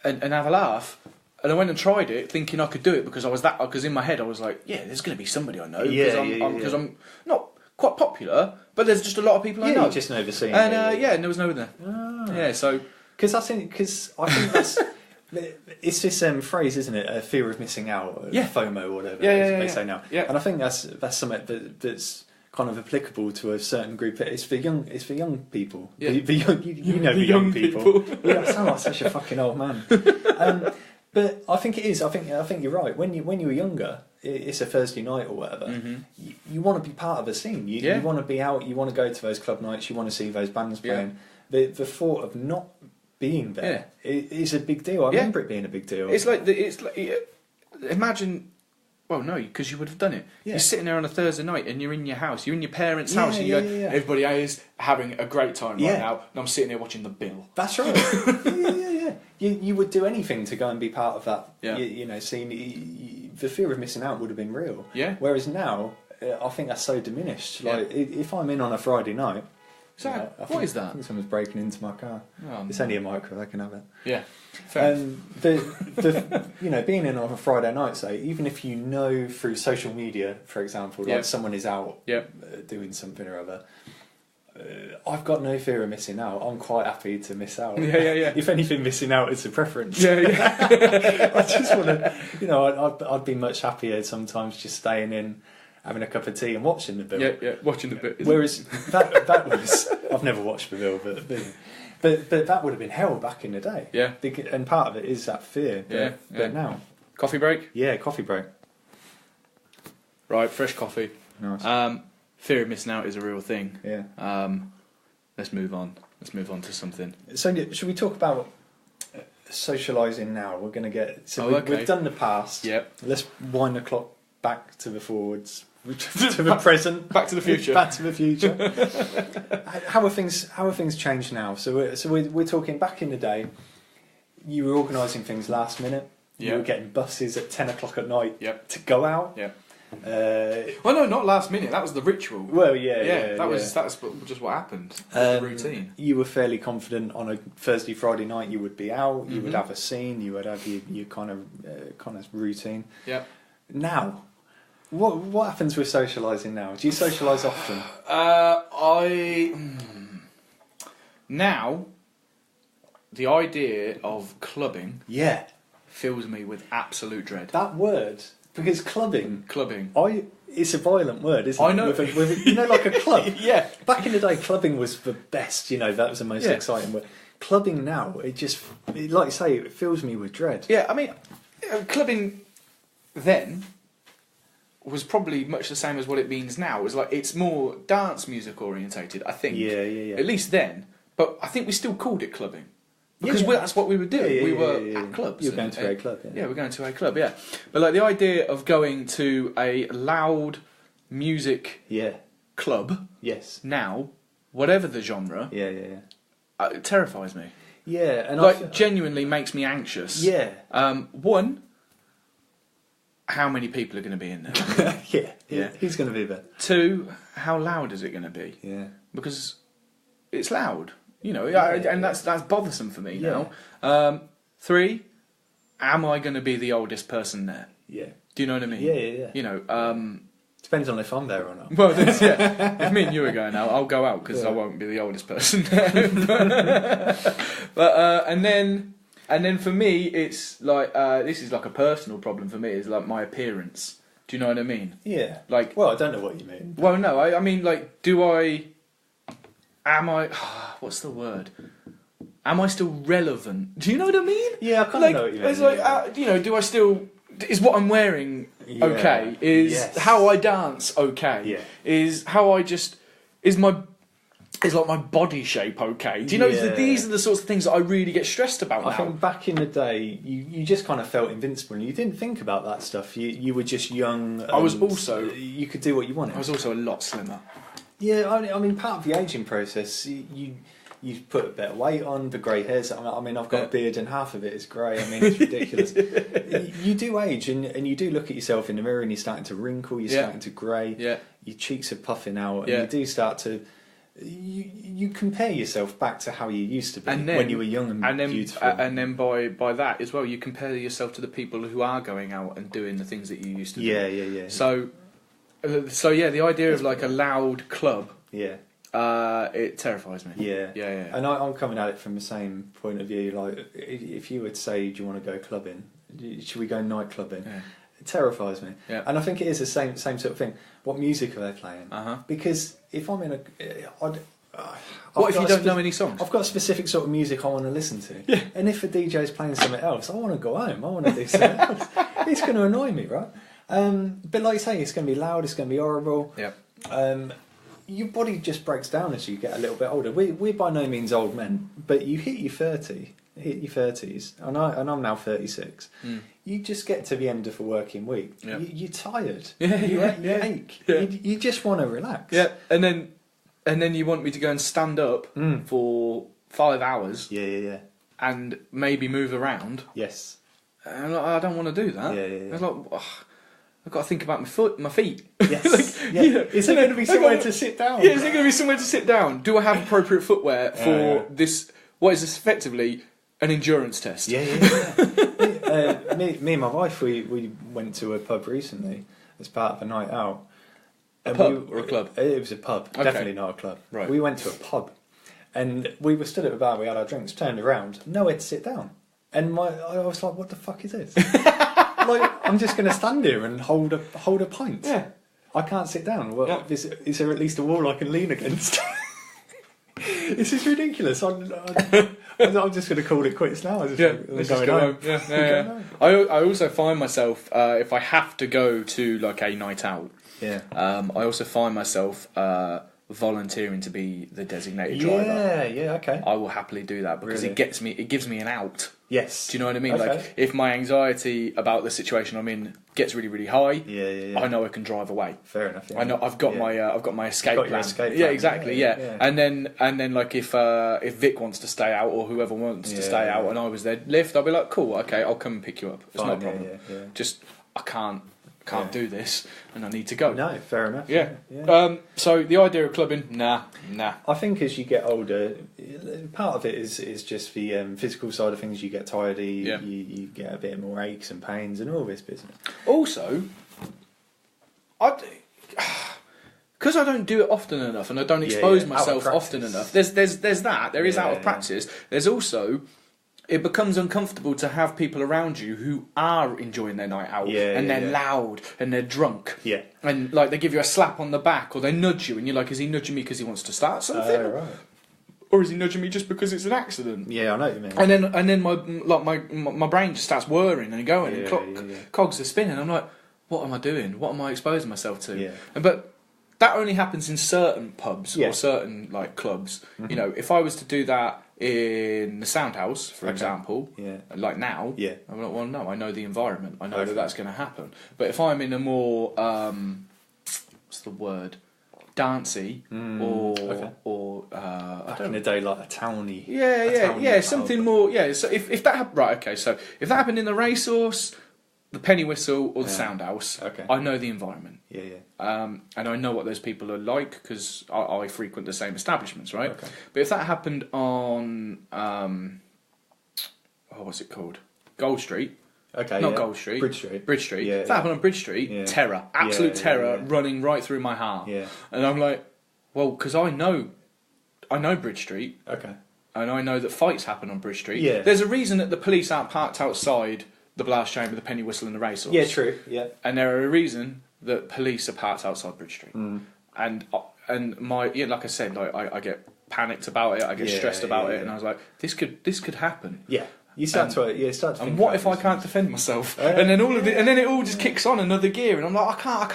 have a laugh. And I went and tried it, thinking I could do it because in my head I was like, yeah, there's going to be somebody I know because I'm not quite popular, but there's just a lot of people I know. You just know the scene. And and there was no one there. Oh. Yeah, so because I think that's it's this phrase, isn't it? A fear of missing out, FOMO or whatever they say now. Yeah. And I think that's something that's kind of applicable to a certain group. It's for young people. Yeah. You know the young people. Yeah, I sound like such a fucking old man. But I think it is. I think you're right. When you were younger, it's a Thursday night or whatever. Mm-hmm. You want to be part of a scene. You want to be out. You want to go to those club nights. You want to see those bands playing. The thought of not being there is a big deal. I remember it being a big deal. It's like imagine. Well, no, because you would have done it. Yeah. You're sitting there on a Thursday night and you're in your house. You're in your parents' house and you go, everybody is having a great time right now, and I'm sitting there watching The Bill. That's right. yeah. You would do anything to go and be part of that. Yeah. You know, scene. The fear of missing out would have been real. Yeah. Whereas now, I think that's so diminished. Like, if I'm in on a Friday night. So, what is that? I think someone's breaking into my car. Oh, it's only a micro, I can have it. Yeah. Fair. The being in on a Friday night, say, even if you know through social media, for example, like someone is out doing something or other, I've got no fear of missing out. I'm quite happy to miss out. Yeah. If anything, missing out is a preference. Yeah. I just want to, I'd be much happier sometimes just staying in, having a cup of tea and watching The Bill. Yeah, watching The Bill. Whereas that was, I've never watched The Bill, but that would have been hell back in the day. Yeah. And part of it is that fear. But now. Coffee break? Yeah, coffee break. Right, fresh coffee. Nice. Fear of missing out is a real thing. Yeah. Let's move on. Let's move on to something. So, should we talk about socialising now? We're going to get... So we've done the past. Yep. Let's wind the clock back to the forwards. To the present, back to the future. Back to the future. How are things changed now? So we're talking back in the day. You were organising things last minute. You were getting buses at 10 o'clock at night to go out. Yeah. Well, no, not last minute. That was the ritual. Well, yeah. That's just what happened. The routine. You were fairly confident on a Thursday, Friday night. You would be out. You would have a scene. You would have your kind of routine. Yeah. Now. What happens with socialising now? Do you socialise often? Now, the idea of clubbing fills me with absolute dread. That word, because clubbing, it's a violent word, isn't it? I know. Like a club. Yeah. Back in the day, clubbing was the best. That was the most exciting word. Clubbing now, like you say, it fills me with dread. Yeah, I mean, clubbing then was probably much the same as what it means now. It's more dance music orientated, I think. Yeah. At least then. But I think we still called it clubbing. Because that's what we were doing. We were at clubs. You were going to a club, Yeah, we're going to a club, yeah. But like the idea of going to a loud music club now, whatever the genre, it terrifies me. Yeah, and genuinely makes me anxious. Yeah. One, how many people are going to be in there? Yeah. Who's going to be there? Two, how loud is it going to be? Yeah. Because it's loud, and that's bothersome for me now. Three, am I going to be the oldest person there? Yeah. Do you know what I mean? Yeah. Depends on if I'm there or not. Well, if me and you are going out, I'll go out because I won't be the oldest person there. But and then for me, it's like this is like a personal problem for me. Is like my appearance. Do you know what I mean? Yeah. Like, well, I don't know what you mean. Well, no, I mean, like, am I? What's the word? Am I still relevant? Do you know what I mean? Yeah, I kind of know what you mean. It's like, do I still? Is what I'm wearing okay? Is how I dance okay? Yeah. Is how I just is like my body shape okay? Do you know these are the sorts of things that I really get stressed about now. I think back in the day, you just kind of felt invincible, and you didn't think about that stuff. You were just young. I was also you could do what you wanted. I was also a lot slimmer. Yeah, I mean, part of the ageing process, you put a bit of weight on, the grey hairs. I mean, I've got a beard and half of it is grey. I mean, it's ridiculous. You do age, and you do look at yourself in the mirror, and you're starting to wrinkle, you're starting to grey. Yeah. Your cheeks are puffing out, and you do start to. You compare yourself back to how you used to be when you were young and beautiful. And then by that as well, you compare yourself to the people who are going out and doing the things that you used to do. Yeah. So the idea of like a loud club, it terrifies me. Yeah. And I'm coming at it from the same point of view. Like, if you would say, "Do you want to go clubbing? Should we go night clubbing?" It terrifies me. Yeah. And I think it is the same sort of thing. What music are they playing? Because if I'm in a... What if you don't know any songs? I've got a specific sort of music I want to listen to. Yeah. And if a DJ's playing something else, I want to go home. I want to do something else. It's going to annoy me, right? But like you say, it's going to be loud, it's going to be horrible. Yeah. Your body just breaks down as you get a little bit older. We're by no means old men, but you hit your 30s, and I'm now 36. You just get to the end of a working week. Yep. You're tired. Yeah, you ache. Yeah. You just want to relax. Yeah, and then you want me to go and stand up for 5 hours. Yeah. And maybe move around. Yes. And I don't want to do that. Yeah. It's like, I've got to think about my feet. Yes. Is there going to be somewhere to sit down? Yeah, is there going to be somewhere to sit down? Do I have appropriate footwear for this? What is this effectively an endurance test? Yeah. Me and my wife, we went to a pub recently as part of a night out. A pub or a club? It was a pub, okay. Definitely not a club. Right. We went to a pub, and we were stood at the bar. We had our drinks, turned around, nowhere to sit down, and I was like, "What the fuck is this?" Like, I'm just going to stand here and hold a pint. Yeah. I can't sit down. Well, is there at least a wall I can lean against? This is ridiculous. I'm just going to call it quits now. Let's just go home. Yeah. I also find myself, if I have to go to like a night out, I also find myself volunteering to be the designated driver. Yeah, okay. I will happily do that because it gives me an out. Yes. Do you know what I mean? Okay. Like, if my anxiety about the situation I'm in gets really, really high, yeah. I know I can drive away. Fair enough. Yeah. I know I've got my escape plan. Your escape plan. Yeah, exactly. Yeah. And then like if Vic wants to stay out or whoever wants to stay out and I was there lift, I'll be like, cool, okay, I'll come and pick you up. It's not a problem. Yeah. Just I can't do this and I need to go. No, fair enough. Yeah. So the idea of clubbing, nah. I think as you get older, part of it is just the physical side of things. You get tired, you get a bit more aches and pains and all this business. Also, because I don't do it often enough and I don't expose myself often enough. There's that. There is out of practice. There's also, it becomes uncomfortable to have people around you who are enjoying their night out and they're loud and they're drunk. Yeah. And like they give you a slap on the back or they nudge you and you're like, is he nudging me because he wants to start something? Right. Or is he nudging me just because it's an accident? Yeah, I know what you mean. And then my brain just starts whirring and going and cogs are spinning. I'm like, what am I doing? What am I exposing myself to? Yeah. But that only happens in certain pubs or certain like clubs. Mm-hmm. You know, if I was to do that in the Sound House, for example, like now, I'm like, well, no, I know the environment. I know that that's going to happen. But if I'm in a more, what's the word? Dancey or back in the day, like a towny. Something more. Yeah, so if that happened, so if that happened in the racehorse, the penny whistle, or the Sound House, I know the environment. And I know what those people are like because I frequent the same establishments, right? Okay. But if that happened on, what's it called? Gold Street. Okay, not Gold Street. Bridge Street. Yeah, if that happened on Bridge Street, terror. Absolute terror running right through my heart. Yeah. And I'm like, well, because I know Bridge Street. Okay. And I know that fights happen on Bridge Street. Yeah. There's a reason that the police aren't parked outside the blast chamber, the penny whistle and the racehorse. Yeah, true. Yeah. And there are a reason that police are parked outside Bridge Street. And my like I said, like I get panicked about it, I get stressed about it, and I was like, this could happen. Yeah. You start to think. And what if I can't defend myself? And then and then it all just kicks on another gear, and I'm like, I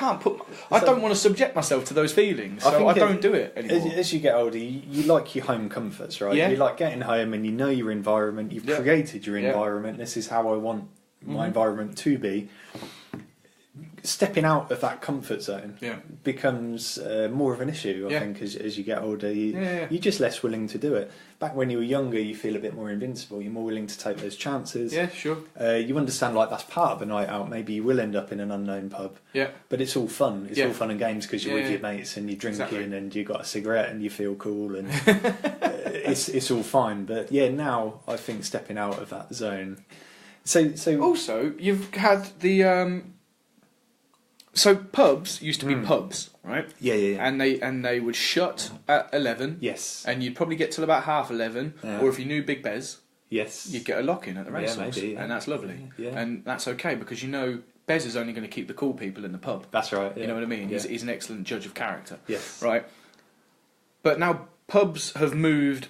don't want to subject myself to those feelings, so I don't do it anymore. As you get older, you like your home comforts, right? Yeah. You like getting home, and you know your environment. You've created your environment. This is how I want my environment to be. Stepping out of that comfort zone becomes more of an issue, I think, as you get older. You're just less willing to do it. Back when you were younger, you feel a bit more invincible. You're more willing to take those chances. Yeah, sure. You understand, like, that's part of a night out. Maybe you will end up in an unknown pub. Yeah. But it's all fun. It's all fun and games because you're with your mates and you're drinking and you've got a cigarette and you feel cool and it's all fine. But yeah, now I think stepping out of that zone. So also, you've had the... So pubs used to be pubs, right? Yeah. And they would shut at 11. Yes. And you'd probably get till about 11:30. Yeah. Or if you knew Big Bez, yes, you'd get a lock in at the racehorse, maybe, and that's lovely. Yeah. And that's okay because you know Bez is only going to keep the cool people in the pub. That's right. Yeah. You know what I mean? Yeah. He's an excellent judge of character. Yes. Right. But now pubs have moved,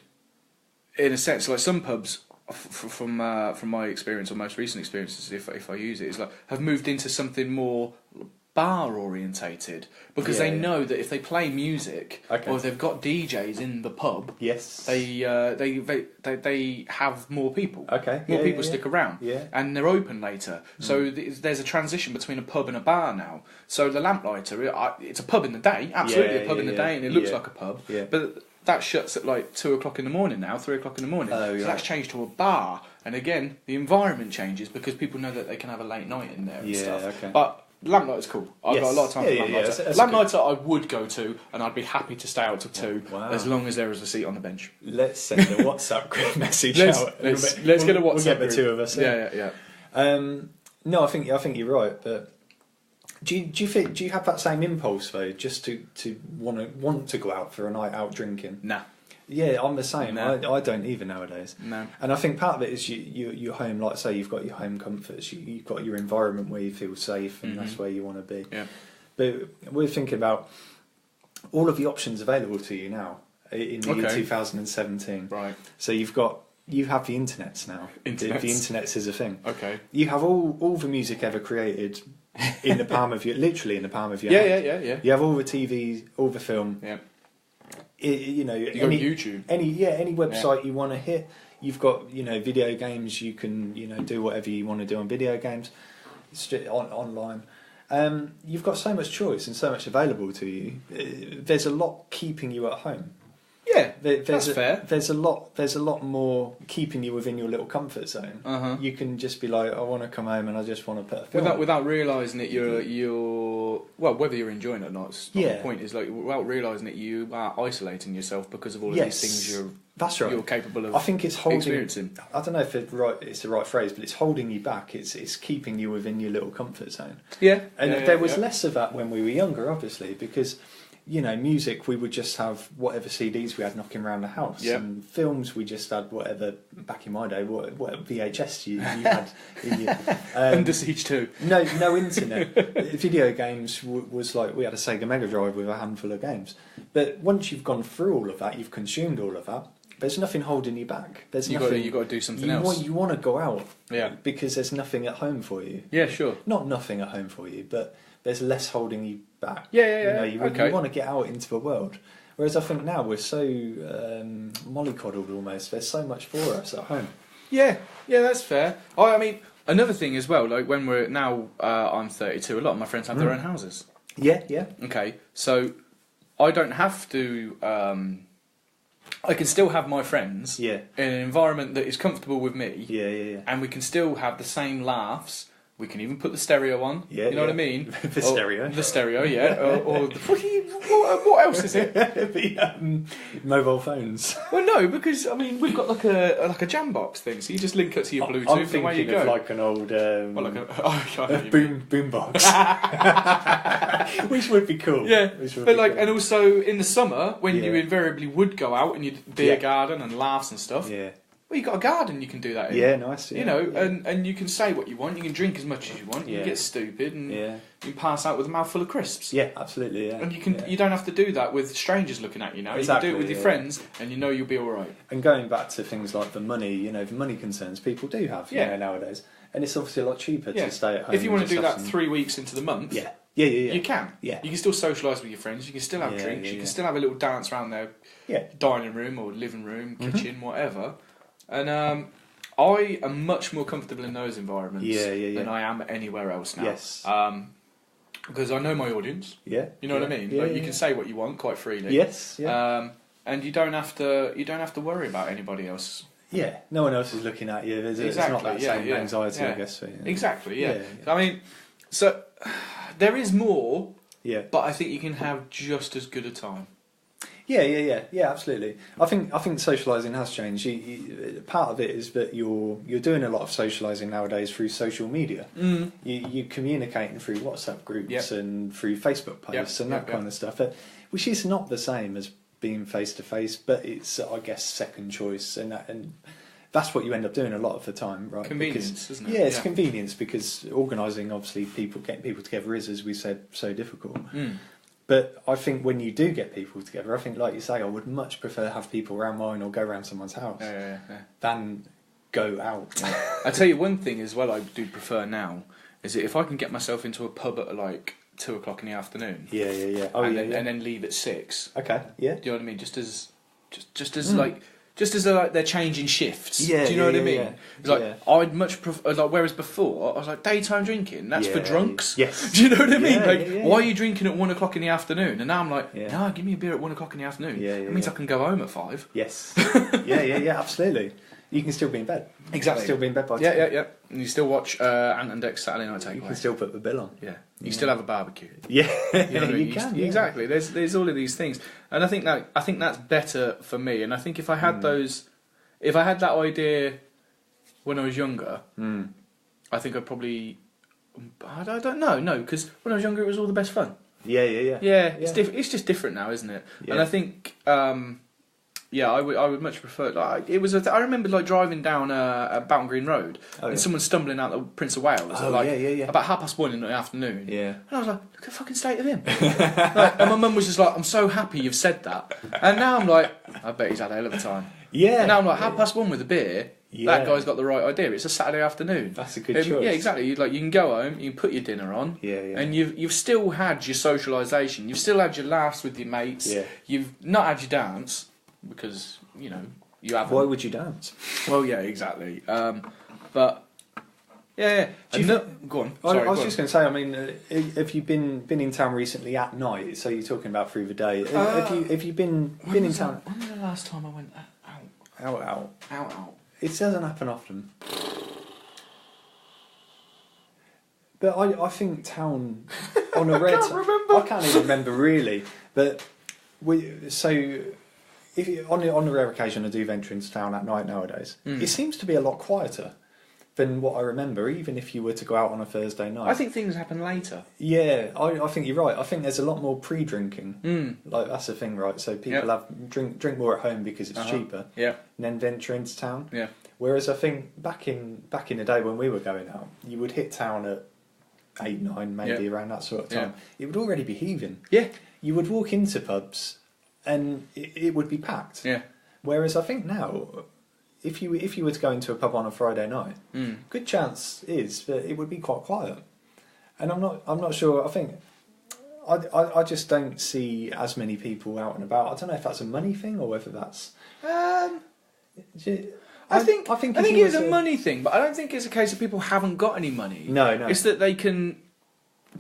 in a sense, like some pubs, from my experience or most recent experiences, if I use it, is like have moved into something more bar orientated, because they know that if they play music or if they've got DJs in the pub, they have more people. More people stick around, and they're open later. So there's a transition between a pub and a bar now. So the Lamplighter, it's a pub in the day, absolutely a pub in the day, and it looks like a pub, but that shuts at like 2 o'clock in the morning now, 3 o'clock in the morning. So that's changed to a bar, and again the environment changes because people know that they can have a late night in there and stuff. But Lamplighter's cool. I've got a lot of time for Lamplighter. Lamplighter I would go to, and I'd be happy to stay out till 2, as long as there is a seat on the bench. Let's send a WhatsApp group message out. Let's get a WhatsApp We'll get the group. two of us. Yeah. No, I think you're right. But do you have that same impulse though, just to want to go out for a night out drinking? Nah. Yeah, I'm the same. No. I don't either nowadays. No. And I think part of it is your home, like say you've got your home comforts, you've got your environment where you feel safe, and that's where you want to be. Yeah. But we're thinking about all of the options available to you now in the year 2017. Right. So you have the internets now. The internets is a thing. Okay. You have all the music ever created in the palm of your, literally in the palm of your hand. Yeah. You have all the TV, all the film. Yeah. You got YouTube. Any website you want to hit. You've got video games. You can do whatever you want to do on video games, online. You've got so much choice and so much available to you. There's a lot keeping you at home. Yeah, that's fair. There's a lot more keeping you within your little comfort zone. You can just be like, I want to come home and I just want to put a film without realising that you're well, whether you're enjoying it or not. The point is, like, without realising that you are isolating yourself because of all of these things you're capable of. I think it's holding. Experiencing. I don't know if it's the right phrase, but it's holding you back. It's keeping you within your little comfort zone. Yeah, and there was less of that when we were younger, obviously, because. Music, we would just have whatever CDs we had knocking around the house. And films, we just had whatever, back in my day, whatever VHS you had in your... Under Siege 2. No internet. Video games was like, we had a Sega Mega Drive with a handful of games. But once you've gone through all of that, you've consumed all of that, there's nothing holding you back. You've got to do something else. You want to go out. Yeah. Because there's nothing at home for you. Yeah, sure. Not nothing at home for you, but... there's less holding you back. You want to get out into the world. Whereas I think now we're so mollycoddled almost. There's so much for us at home. Yeah, that's fair. I mean, another thing as well, like when we're now, I'm 32, a lot of my friends have their own houses. Yeah. Okay, so I don't have to... I can still have my friends in an environment that is comfortable with me. Yeah. And we can still have the same laughs. We can even put the stereo on. You know what I mean? The stereo. The stereo, yeah. or what else is it? The mobile phones. Well, no, because I mean we've got like a jam box thing, so you just link it to your Bluetooth. I'm and away you thinking go. of like an old boom box, which would be cool. Yeah, but like, and also in the summer when you invariably would go out and you'd beer garden and laughs and stuff. Yeah. Well, you've got a garden you can do that in. Yeah, nice. Yeah, and you can say what you want. You can drink as much as you want. You can get stupid and you can pass out with a mouthful of crisps. Yeah, absolutely. Yeah. And you don't have to do that with strangers looking at you now. Exactly, you can do it with your friends, and you'll be all right. And going back to things like the money, the money concerns people do have nowadays, and it's obviously a lot cheaper to stay at home. If you want to do that 3 weeks into the month, you can. Yeah. You can still socialise with your friends. You can still have drinks. You can still have a little dance around their dining room or living room, kitchen, whatever. And I am much more comfortable in those environments than I am anywhere else now. Yes. Because I know my audience. Yeah. You know what I mean? Yeah, you can say what you want quite freely. Yes. Yeah. And you don't have to worry about anybody else. Yeah. No one else is looking at you. It's not that same anxiety, I guess. Exactly. Yeah. I mean, so there is more. Yeah. But I think you can have just as good a time. Yeah, absolutely. I think socialising has changed. Part of it is that you're doing a lot of socialising nowadays through social media. You're communicating through WhatsApp groups and through Facebook posts and that kind of stuff, which is not the same as being face to face, but it's, I guess, second choice. And that's what you end up doing a lot of the time, right? Convenience, isn't it? Yeah, it's convenience, because organising, obviously, getting people together is, as we said, so difficult. But I think when you do get people together, I think, like you say, I would much prefer have people around mine or go around someone's house than go out. I tell you one thing as well I do prefer now, is that if I can get myself into a pub at like 2 o'clock in the afternoon. Yeah. And then leave at 6. Okay, yeah. Do you know what I mean? Just as they're changing shifts. Yeah, do you know what I mean? Yeah. It's like I'd much prefer. Like, whereas before I was like, daytime drinking, that's for drunks. Yes. Do you know what I mean? Yeah, why are you drinking at 1 o'clock in the afternoon? And now I'm like, no, give me a beer at 1 o'clock in the afternoon. It means I can go home at 5. Yes. yeah, absolutely. You can still be in bed. Exactly. Still be in bed by 2. Yeah. And you still watch Ant and Dec's Saturday Night Takeaway. You can still put the bill on. Yeah. You still have a barbecue. Yeah. You know what I mean? You can. Exactly. There's all of these things, and I think that's better for me. And I think if I had if I had that idea when I was younger, I think I'd probably. I don't know. No, because when I was younger, it was all the best fun. Yeah. It's just different now, isn't it? Yeah. And I think. I would much prefer. Like, I remember like driving down Bounton Green Road and someone stumbling out the Prince of Wales at about 1:30 in the afternoon. Yeah, and I was like, look at the fucking state of him. And my mum was just like, I'm so happy you've said that. And now I'm like, I bet he's had a hell of a time. Yeah. And now I'm like, 1:30 with a beer. Yeah. That guy's got the right idea. It's a Saturday afternoon. That's a good choice. Yeah, exactly. You can go home, you can put your dinner on, and you've still had your socialisation. You've still had your laughs with your mates. Yeah. You've not had your dance. Because, you haven't. Why would you dance? Well, yeah, exactly. But, yeah. Go on. Sorry, I was just going to say, I mean, have you been in town recently at night? So you're talking about through the day. Have you been in town? When was the last time I went out? Out. It doesn't happen often. But I think town on a rare. I can't even remember really. But if on the rare occasion I do venture into town at night nowadays, it seems to be a lot quieter than what I remember, even if you were to go out on a Thursday night. I think things happen later. Yeah, I think you're right. I think there's a lot more pre-drinking. Like, that's the thing, right? So people have drink more at home because it's cheaper. Yeah. And then venture into town. Yeah. Whereas I think back in the day when we were going out, you would hit town at 8, 9, maybe around that sort of time. It would already be heaving. Yeah. You would walk into pubs and it would be packed. Yeah. Whereas I think now, if you were to go into a pub on a Friday night, good chance is that it would be quite quiet. And I'm not sure. I think I just don't see as many people out and about. I don't know if that's a money thing or whether that's. I think it's a money thing, but I don't think it's a case of people haven't got any money. No. It's that they can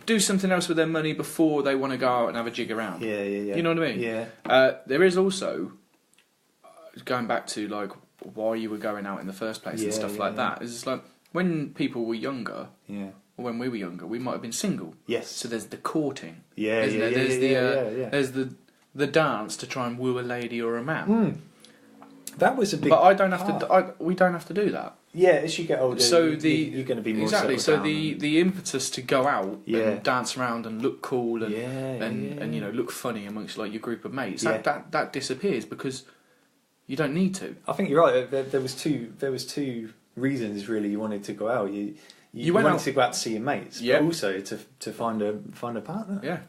do something else with their money before they want to go out and have a jig around. Yeah. You know what I mean? Yeah. There is also, going back to like why you were going out in the first place and stuff like that. It's like when people were younger, or when we were younger, we might have been single. Yes. So there's the courting. Yeah. There's the dance to try and woo a lady or a man. That was a big. But I don't have to. We don't have to do that. Yeah, as you get older, so you're going to be more exactly. So down the impetus to go out and dance around and look cool and look funny amongst like your group of mates that disappears because you don't need to. I think you're right. There was two reasons really you wanted to go out. You wanted to go out to see your mates, but also to find a partner. Yeah.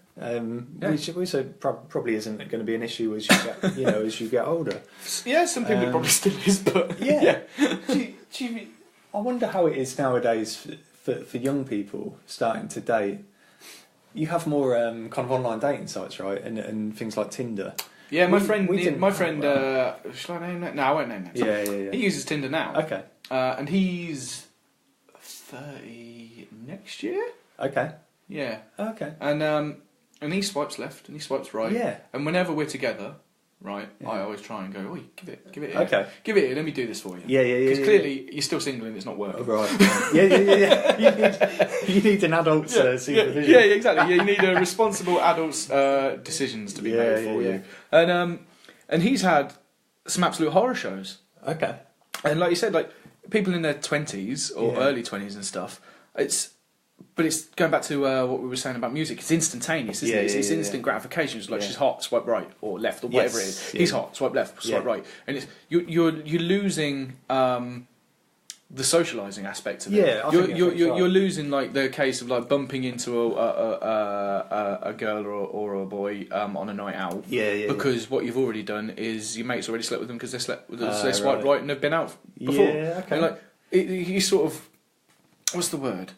Which also probably isn't going to be an issue as you get as you get older. Yeah, some people it probably still is, but yeah. I wonder how it is nowadays for young people starting to date. You have more kind of online dating sites, right, and things like Tinder. Yeah, my friend. Shall I name that? No, I won't name that. Yeah. He uses Tinder now. Okay. And he's 30 next year. Okay. Yeah. Okay. And he swipes left and he swipes right. Yeah. And whenever we're together, right, I always try and go, "Oi, give it here. Okay. Give it here. Let me do this for you." Yeah. Because clearly you're still single and it's not working. Right. Yeah. You need an adult's supervision. Yeah, exactly. You need a responsible adult's decisions to be made for you. And he's had some absolute horror shows. Okay. And like you said, like people in their 20s or early 20s and stuff, it's But it's going back to what we were saying about music. It's instantaneous, isn't it? It's instant gratification. It's like she's hot, swipe right or left or whatever it is. He's hot, swipe left, swipe right, and it's you're losing the socialising aspect of it. Yeah, you're losing like the case of like bumping into a girl or a boy on a night out. Because what you've already done is your mates already slept with them because they swiped right and they've been out before. Yeah, okay. And like you sort of, what's the word?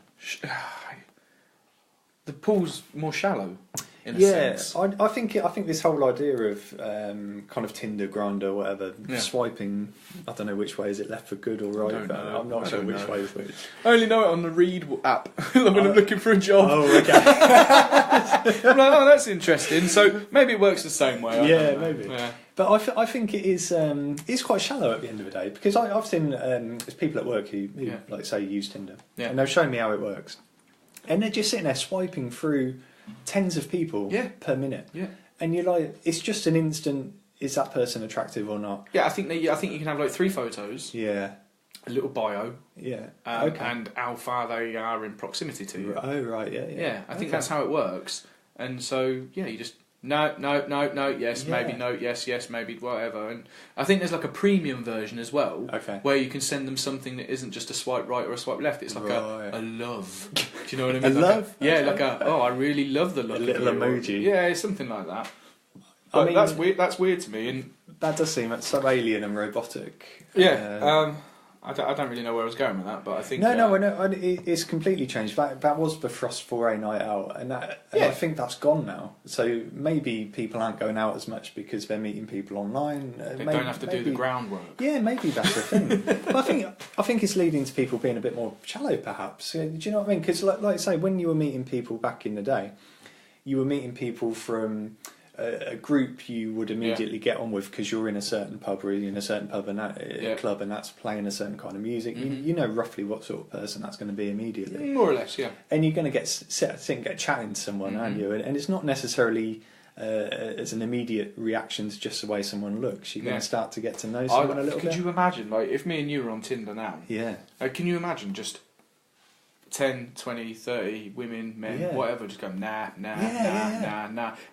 The pool's more shallow, in a sense. I think this whole idea of kind of Tinder, Grindr, whatever, swiping, I don't know which way is it, left for good or right, but I'm not sure which way is which. I only know it on the Read app when I'm looking for a job. Oh, okay. I'm like, oh, that's interesting. So maybe it works the same way. Maybe. Yeah. But I think it is it's quite shallow at the end of the day, because I've seen there's people at work who like say use Tinder, and they've shown me how it works. And they're just sitting there swiping through tens of people per minute. Yeah. And you're like, it's just an instant, is that person attractive or not? Yeah, I think you can have like 3 photos. Yeah. A little bio. Yeah. And how far they are in proximity to you. Oh, right, yeah. Yeah, I think that's how it works. And so, you just... No, yes, maybe, no, yes, maybe, whatever. And I think there's like a premium version as well, where you can send them something that isn't just a swipe right or a swipe left. It's like a love. Do you know what I mean? A love? Like I really love the look. A little emoji. Yeah, something like that. But I mean, that's weird. That's weird to me, and that does seem so alien and robotic. Yeah. I don't really know where I was going with that, but I think... No, it's completely changed. That was the Frost Foray night out, and I think that's gone now. So maybe people aren't going out as much because they're meeting people online. They don't have to do the groundwork. Yeah, maybe that's the thing. But I think it's leading to people being a bit more shallow, perhaps. Do you know what I mean? Because, like I say, when you were meeting people back in the day, you were meeting people from... a group you would immediately get on with because you're in a certain pub or in a certain pub and club and that's playing a certain kind of music. You know roughly what sort of person that's going to be immediately. More or less, yeah. And you're going to get chatting to someone, aren't you? And it's not necessarily as an immediate reaction to just the way someone looks. You're going to start to get to know someone a little bit. Could you imagine, like, if me and you were on Tinder now? Yeah. Can you imagine just 10, 20, 30 women, men, whatever, just go nah.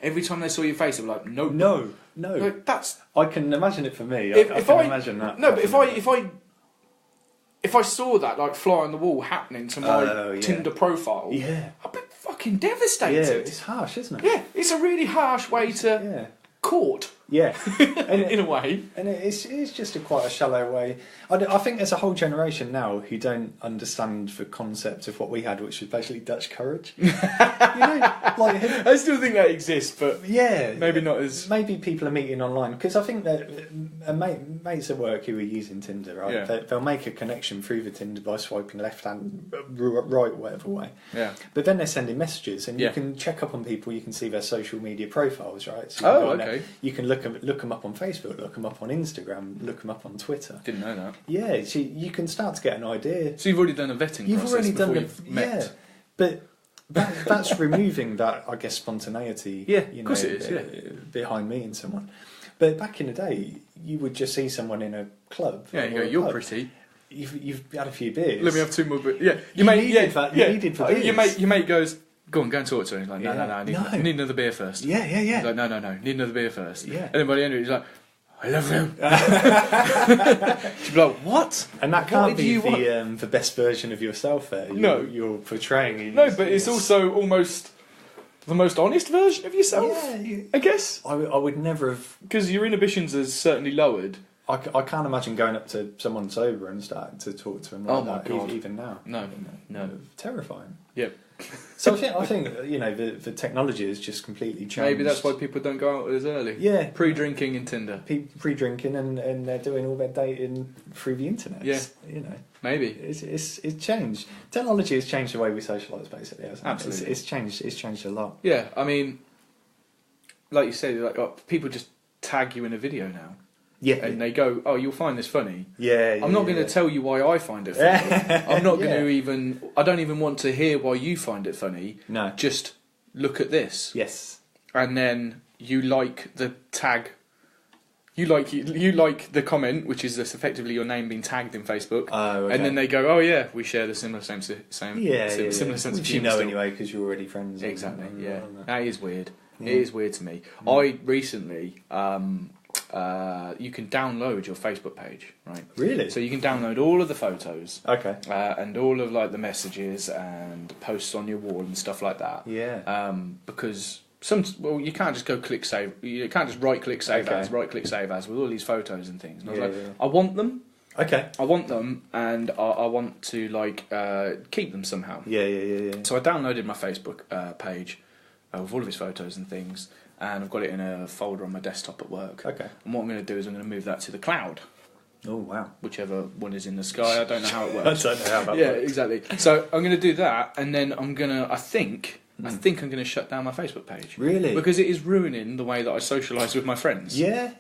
Every time they saw your face, they were like, no. Like, that's... I can imagine it for me. I can imagine that. No, but if I saw that like fly on the wall happening to my Tinder profile, I'd be fucking devastated. Yeah, it's harsh, isn't it? Yeah, it's a really harsh way to court. Yeah, in a way, and it's just quite a shallow way. I think there's a whole generation now who don't understand the concept of what we had, which was basically Dutch courage. I still think that exists, but maybe not as. Maybe people are meeting online because I think that mates at work who are using Tinder, right? Yeah. They'll make a connection through the Tinder by swiping left hand, right, whatever way. Yeah. But then they're sending messages, and you can check up on people. You can see their social media profiles, right? So you can look them up on Facebook, look them up on Instagram, look them up on Twitter. Didn't know that. Yeah, so you can start to get an idea. So you've already done a vetting process before you've met. Yeah, but that's removing that, I guess, spontaneity. Yeah, of course it is. Behind meeting someone. But back in the day, you would just see someone in a club. Yeah, you go, you're pretty. You've had a few beers. Let me have 2 more beers. Yeah, you needed for beers. Your mate goes, go and talk to him. He's like, no, I need another beer first. Yeah. He's like, no, need another beer first. Yeah. And then by the end of it, he's like, I love him. She'd be like, what? And that can't be the best version of yourself there. You're portraying. No, but it's also almost the most honest version of yourself, I guess. I would never have... Because your inhibitions are certainly lowered. I can't imagine going up to someone sober and starting to talk to them like that, God. Even now. No. Terrifying. Yep. So I think the technology has just completely changed. Maybe that's why people don't go out as early. Yeah. Pre-drinking and Tinder. Pre-drinking and they're doing all their dating through the internet. Yeah. Maybe. It's changed. Technology has changed the way we socialise, basically. Absolutely. It's changed a lot. Yeah, I mean, like you said, people just tag you in a video now. Yeah. And they go, oh, you'll find this funny. Yeah. I'm not going to tell you why I find it funny. I'm not going to even... I don't even want to hear why you find it funny. No. Just look at this. Yes. And then you like the tag You like the comment, which is effectively your name being tagged in Facebook, okay. and then they go, "Oh yeah, we share the similar sense of Which you know anyway because you're already friends. Exactly. That is weird. Yeah. It is weird to me. I recently, you can download your Facebook page, right? Really? So you can download all of the photos, okay, and all of like the messages and posts on your wall and stuff like that. Yeah. Because. You can't just go click save. You can't just right click save as with all these photos and things. And I was like, I want them. Okay. I want them, and I want to like keep them somehow. Yeah. So I downloaded my Facebook page with all of his photos and things, and I've got it in a folder on my desktop at work. Okay. And what I'm going to do is I'm going to move that to the cloud. Oh wow! Whichever one is in the sky, I don't know how it works. I don't know how that works. Yeah, exactly. So I'm going to do that, and then I'm going to. I think I'm going to shut down my Facebook page. Really? Because it is ruining the way that I socialise with my friends. Yeah.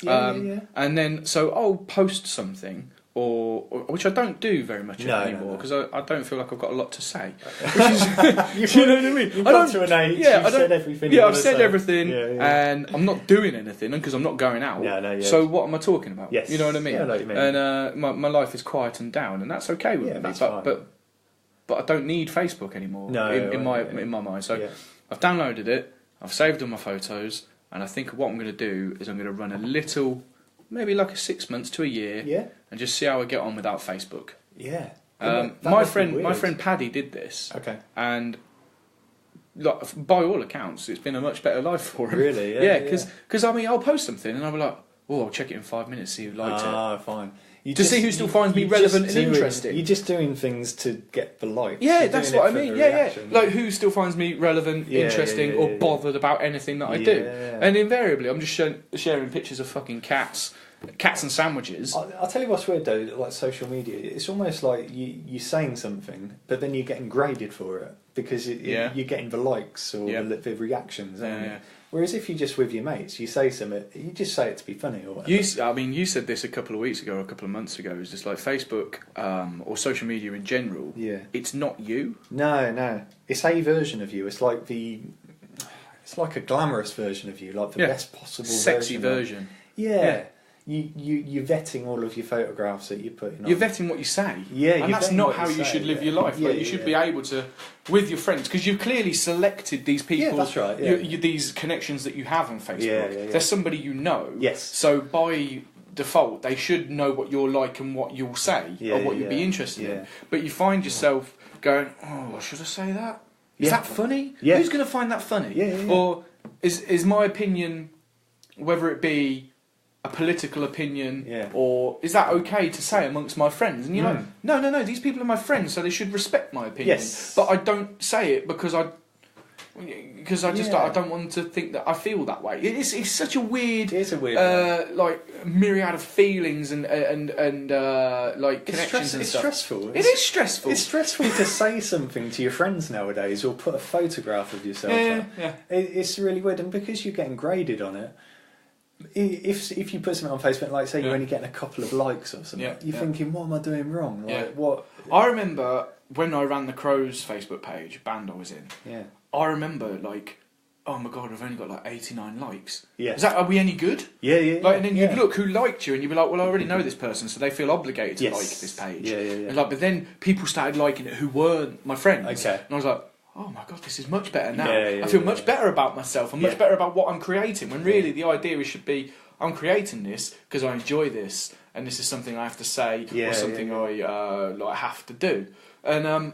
And then, so I'll post something, or which I don't do very much anymore, because I don't feel like I've got a lot to say. Which is, do you know what I mean? You've got to an age, you've said everything. Yeah, I've said everything, and I'm not doing anything, because I'm not going out. So what am I talking about? Yes. You know what I mean? Yeah, I know what you mean. And my life is quietened down, and that's okay with me. That's fine. But I don't need Facebook anymore in my mind. So I've downloaded it, I've saved all my photos, and I think what I'm going to do is I'm going to run a little, maybe like a 6 months to a year, and just see how I get on without Facebook. Yeah. My friend Paddy did this. Okay. And like, by all accounts, it's been a much better life for him. Really? Yeah. Because I mean, I'll post something and I'll be like, oh, I'll check it in 5 minutes, see who liked it. Ah, fine. See who still finds me relevant and interesting. You're just doing things to get the likes. Yeah, that's what I mean. Yeah. Like who still finds me relevant, interesting, or bothered about anything that I do. And invariably, I'm just sharing pictures of fucking cats and sandwiches. I'll tell you what's weird though, like social media, it's almost like you're saying something, but then you're getting graded for it, because you're getting the likes or the reactions. Whereas if you're just with your mates, you say something, you just say it to be funny or whatever. You said this a couple of weeks ago or a couple of months ago. It's just like Facebook or social media in general. Yeah, it's not you. No, it's a version of you. It's like a glamorous version of you, like the best possible, sexy version. Yeah. You're vetting all of your photographs that you're putting on. You're vetting what you say. Yeah, and that's not how you should live your life. Like, you should be able to, with your friends, because you've clearly selected these people. Yeah, that's right. These connections that you have on Facebook. Yeah. There's somebody you know. Yes. So by default, they should know what you're like and what you'll say or what you'll be interested in. But you find yourself going, oh, should I say that? Is that funny? Yeah. Who's going to find that funny? Yeah. Or is my opinion, whether it be a political opinion, or is that okay to say amongst my friends? And you're like, no, these people are my friends, so they should respect my opinion. Yes. But I don't say it because I don't want to think that I feel that way. It's such a weird, like myriad of feelings and like connections and stuff. It's stressful. It is stressful. It's stressful to say something to your friends nowadays, or put a photograph of yourself up. It's really weird, and because you're getting graded on it. If you put something on Facebook, like say you're only getting a couple of likes or something, you're thinking, what am I doing wrong? Like, what? I remember when I ran the Crows Facebook page, band I was in. Yeah. I remember like, oh my god, I've only got like 89 likes. Yeah. Are we any good? Yeah. Like, and then you'd look who liked you, and you'd be like, well, I already know this person, so they feel obligated to like this page. Yeah. And like, but then people started liking it who weren't my friends. Okay. And I was like, oh my god, this is much better now. I feel much better about myself. I'm much better about what I'm creating. When really the idea should be, I'm creating this because I enjoy this, and this is something I have to say or something I have to do. And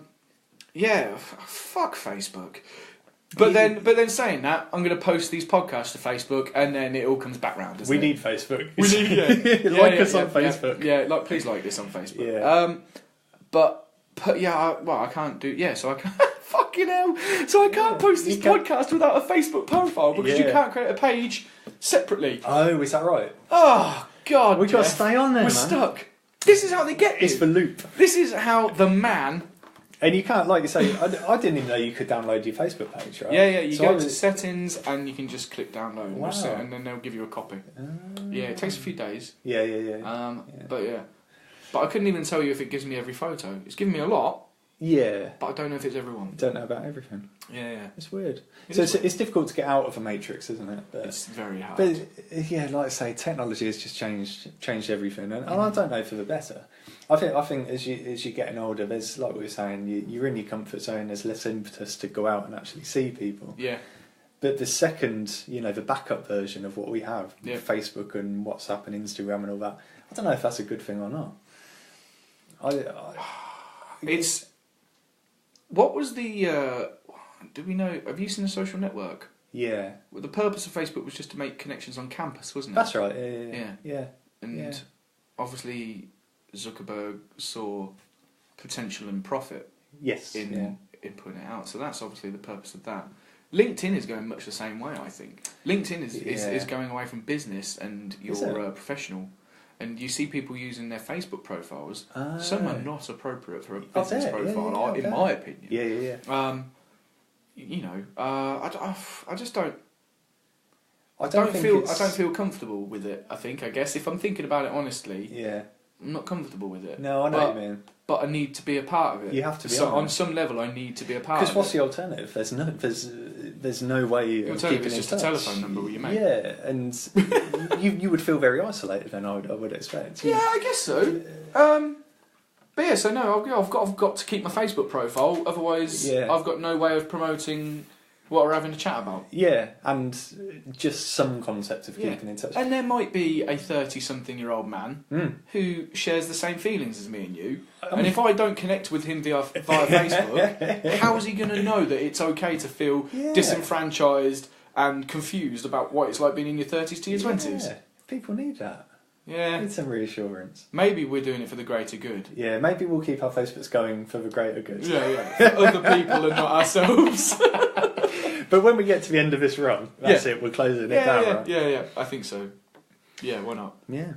fuck Facebook. But then saying that, I'm going to post these podcasts to Facebook, and then it all comes back round. Doesn't we it? need Facebook. We need like us on Facebook. Yeah, please like this on Facebook. Yeah. But I can't do. Yeah, so I can't. Fucking hell! So I can't post this podcast without a Facebook profile because you can't create a page separately. Oh, is that right? Oh God! We got to stay on there. We're stuck. This is how they get you. It's the loop. This is how the man. And you can't, like you say, I didn't even know you could download your Facebook page, right? Yeah. You go to settings and you can just click download, and then they'll give you a copy. Yeah, it takes a few days. Yeah. But I couldn't even tell you if it gives me every photo. It's giving me a lot. Yeah. But I don't know if it's everyone. Don't know about everything. Yeah. It's weird. It's difficult to get out of a matrix, isn't it? But, it's very hard. But yeah, like I say, technology has just changed everything, and I don't know for the better. I think as you're getting older, there's, like we were saying, you're in your comfort zone. There's less impetus to go out and actually see people. Yeah. But the second, the backup version of what we have, yeah. Facebook and WhatsApp and Instagram and all that, I don't know if that's a good thing or not. It's... What was the... do we know... Have you seen The Social Network? Yeah. Well, the purpose of Facebook was just to make connections on campus, wasn't it? That's right, yeah. And obviously Zuckerberg saw potential and profit in putting it out. So that's obviously the purpose of that. LinkedIn is going much the same way, I think. LinkedIn is going away from business and you're professional. And you see people using their Facebook profiles. Some are not appropriate for a business profile, in my opinion. Yeah. I just don't. I don't feel comfortable with it. I guess if I'm thinking about it honestly, I'm not comfortable with it. No, I know what you mean. But I need to be a part of it. You have to be. So on some level, I need to be a part of it. Because what's the alternative? There's no way of keeping in touch. It's just a telephone number with your mate. Yeah, and you would feel very isolated then, I would expect. Yeah, I guess so. But yeah, so no, I've got to keep my Facebook profile, otherwise I've got no way of promoting what we're having a chat about. Yeah, and just some concept of keeping in touch. And there might be a 30-something-year-old man who shares the same feelings as me and you, and if I don't connect with him via Facebook, how is he going to know that it's okay to feel disenfranchised and confused about what it's like being in your 30s to your 20s? Yeah, people need that. Yeah. Need some reassurance. Maybe we're doing it for the greater good. Yeah, maybe we'll keep our Facebooks going for the greater good. Yeah. For other people and not ourselves. But when we get to the end of this run, that's it, we're closing it down, right? Yeah, I think so. Yeah, why not? Yeah.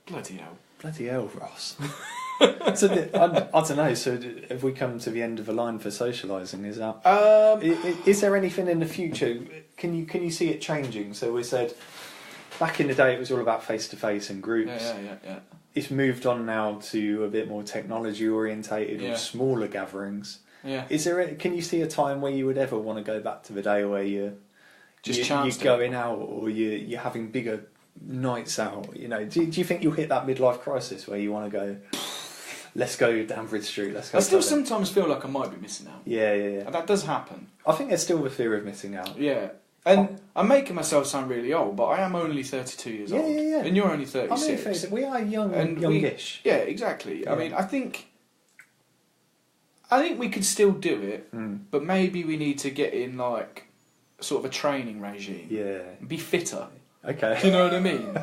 Bloody hell, Ross. So I don't know, so have we come to the end of the line for socialising? Is that... is there anything in the future? Can you see it changing? So we said... Back in the day, it was all about face-to-face and groups. Yeah. It's moved on now to a bit more technology-orientated or smaller gatherings. Yeah. Can you see a time where you would ever want to go back to the day where you're going out or you're having bigger nights out? Do you think you'll hit that midlife crisis where you want to go, let's go down Bridge Street, let's go? I still sometimes feel like I might be missing out. Yeah. And that does happen. I think there's still the fear of missing out. Yeah. And I'm making myself sound really old, but I am only 32 years old. Yeah. And you're only 36. We are youngish. Yeah, exactly. Yeah. I mean, I think we could still do it, but maybe we need to get in like sort of a training regime. Yeah. Be fitter. Okay. Do you know what I mean?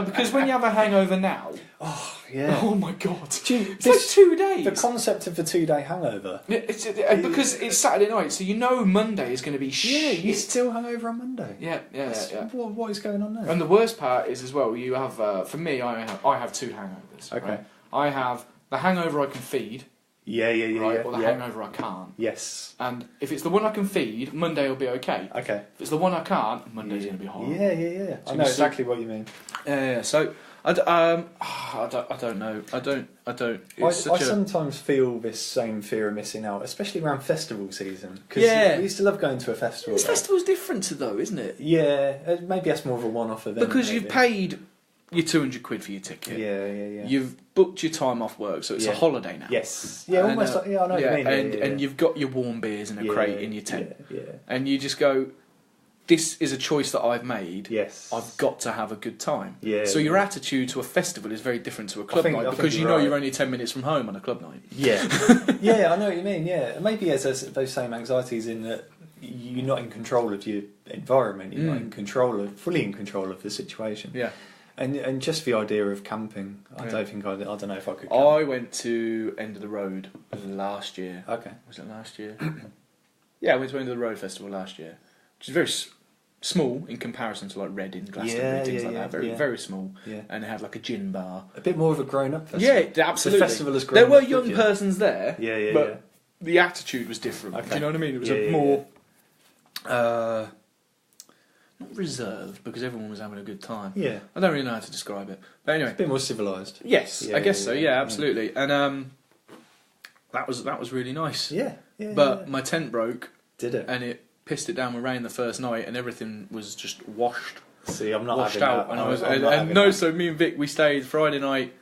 Because when you have a hangover now... Oh, yeah. Oh, my God. It's like 2 days. The concept of the 2-day hangover. Because it's Saturday night, so you know Monday is going to be shit. Yeah, you're still hungover on Monday. Yeah. What is going on there? And the worst part is as well, you have... for me, I have 2 hangovers. Okay. Right? I have the hangover I can feed... Yeah. Right, or the hangover I can't. Yes. And if it's the one I can feed, Monday will be okay. Okay. If it's the one I can't, Monday's going to be horrible. Yeah. I know exactly what you mean. Yeah. So I don't know. I don't. I sometimes feel this same fear of missing out, especially around festival season. Because we used to love going to a festival. This festival's different though, isn't it? Yeah. Maybe that's more of a one-off event. Because you've paid your £200 for your ticket. Yeah. You've booked your time off work, so it's a holiday now. Yes. Yeah, almost like, I know what you mean. And you've got your warm beers in a crate in your tent. Yeah. And you just go, this is a choice that I've made. Yes. I've got to have a good time. Yeah. So your attitude to a festival is very different to a club night because you know you're only 10 minutes from home on a club night. Yeah. Yeah, I know what you mean, yeah. Maybe there's those same anxieties in that you're not in control of your environment, you're not fully in control of the situation. Yeah. And just the idea of camping, I don't know if I could camp. I went to End of the Road last year. Okay. Was it last year? Yeah, I went to End of the Road Festival last year, which is very small in comparison to like Reading, Glastonbury, things like that. Very small. Yeah. And it had like a gin bar. A bit more of a grown-up festival. Yeah, absolutely. The festival has grown there were up young persons there. Yeah. The attitude was different. Okay. Do you know what I mean? It was more... not reserved, because everyone was having a good time. Yeah. I don't really know how to describe it. But anyway. It's a bit more civilised. Yes, I guess so, absolutely. And that was really nice. Yeah. But my tent broke. Did it? And it pissed it down with rain the first night, and everything was just washed. See, I'm not washed having out. that. And so me and Vic, we stayed Friday night,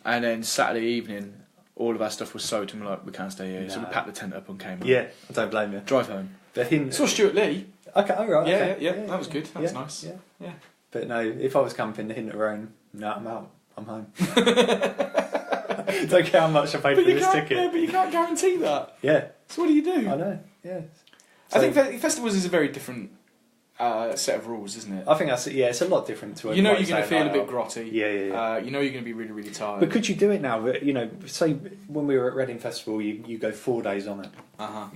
and then Saturday evening, all of our stuff was soaked, and we're like, we can't stay here. So we packed the tent up and came home. Yeah, I don't blame you. Drive home. The hint. Saw Stuart Lee. Okay, all right. Yeah, that was good. That was nice. Yeah. But no, if I was camping, the hint of rain, no, I'm out. I'm home. Don't care how much I paid for this ticket. Yeah, but you can't guarantee that. Yeah. So what do you do? I know. Yeah. So, I think festivals is a very different set of rules, isn't it? I think it's a lot different to. You know, you're going to feel a bit grotty. Yeah. You know, you're going to be really, really tired. But could you do it now? But, you know, say when we were at Reading Festival, you go 4 days on it.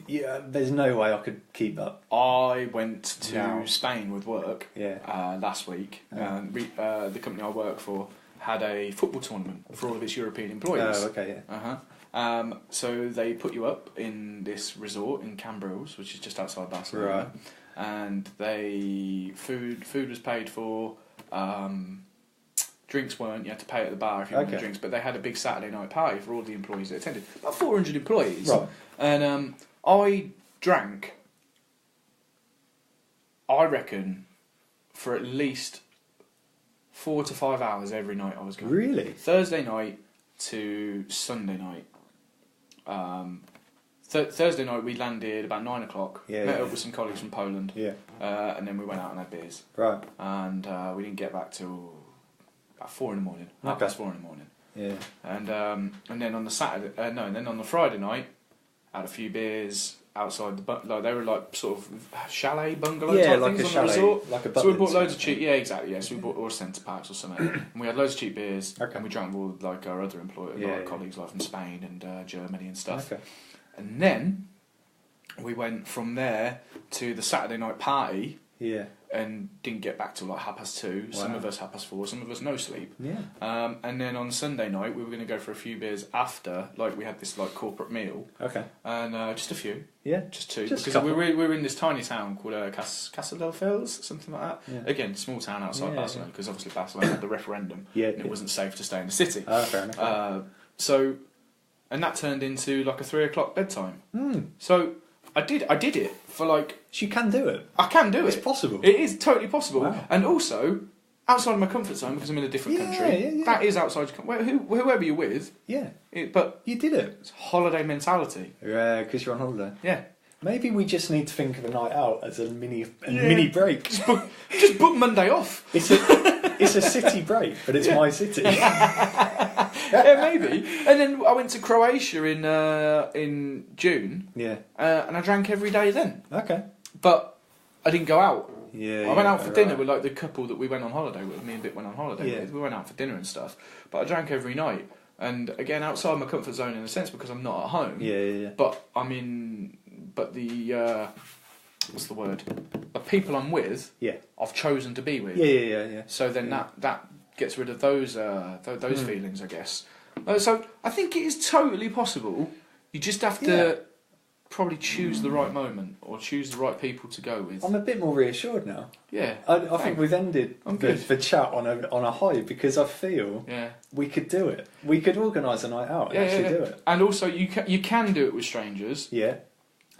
Yeah, there's no way I could keep up. I went to Spain with work. Yeah. Last week. The company I work for had a football tournament for all of its European employees. Oh, okay. Yeah. So they put you up in this resort in Cambrils, which is just outside Barcelona. Right. And food was paid for. Drinks weren't. You had to pay at the bar if you wanted drinks. But they had a big Saturday night party for all the employees that attended. About 400 employees. Right. And I drank, I reckon, for at least 4 to 5 hours every night I was going. Really? Thursday night to Sunday night. Thursday night we landed about 9 o'clock. Met up with some colleagues from Poland. Yeah. And then we went out and had beers. Right. And we didn't get back till about 4 in the morning. Half past 4 in the morning. Yeah. And then on the Saturday, and then on the Friday night, had a few beers outside the they were like sort of chalet bungalow type like things a on the resort. Like a so we bought loads of cheap. Yeah, exactly. Yeah, so we bought all centre packs or something, and we had loads of cheap beers. And we drank with all like our other colleagues like from Spain and Germany and stuff. Okay. And then we went from there to the Saturday night party. Yeah. And didn't get back till like 2:30. Wow. Some of us 4:30. Some of us no sleep. Yeah. And then on Sunday night we were going to go for a few beers after. Like we had this like corporate meal. Okay. And just a few. Yeah. Just two. Just because we were in this tiny town called Casa del Fels, something like that. Yeah. Again, small town outside Barcelona because obviously Barcelona had the referendum. And it wasn't safe to stay in the city. Fair enough. And that turned into like a 3 o'clock bedtime. Mm. So I did it for like. You can do it. I can do it. It's possible. It is totally possible. Wow. And also, outside of my comfort zone, because I'm in a different country, that is outside your whoever you're with. Yeah. But you did it. It's holiday mentality. Yeah, because you're on holiday. Yeah. Maybe we just need to think of a night out as a mini break. Just book Monday off. It's a city break, but it's my city. Yeah, maybe. And then I went to Croatia in June. Yeah. And I drank every day then. Okay. But I didn't go out. Yeah. I went out for dinner with like the couple that we went on holiday with. Me and Vic went on holiday Yeah. with. We went out for dinner and stuff. But I drank every night. And again, outside my comfort zone in a sense because I'm not at home. Yeah. But I'm in. But the what's the word? The people I'm with. Yeah. I've chosen to be with. Yeah. So then that gets rid of those feelings, I guess. So I think it is totally possible. You just have to probably choose the right moment or choose the right people to go with. I'm a bit more reassured now. Yeah. I think we've ended the chat on a high because I feel we could do it. We could organise a night out and actually do it. And also you can do it with strangers. Yeah.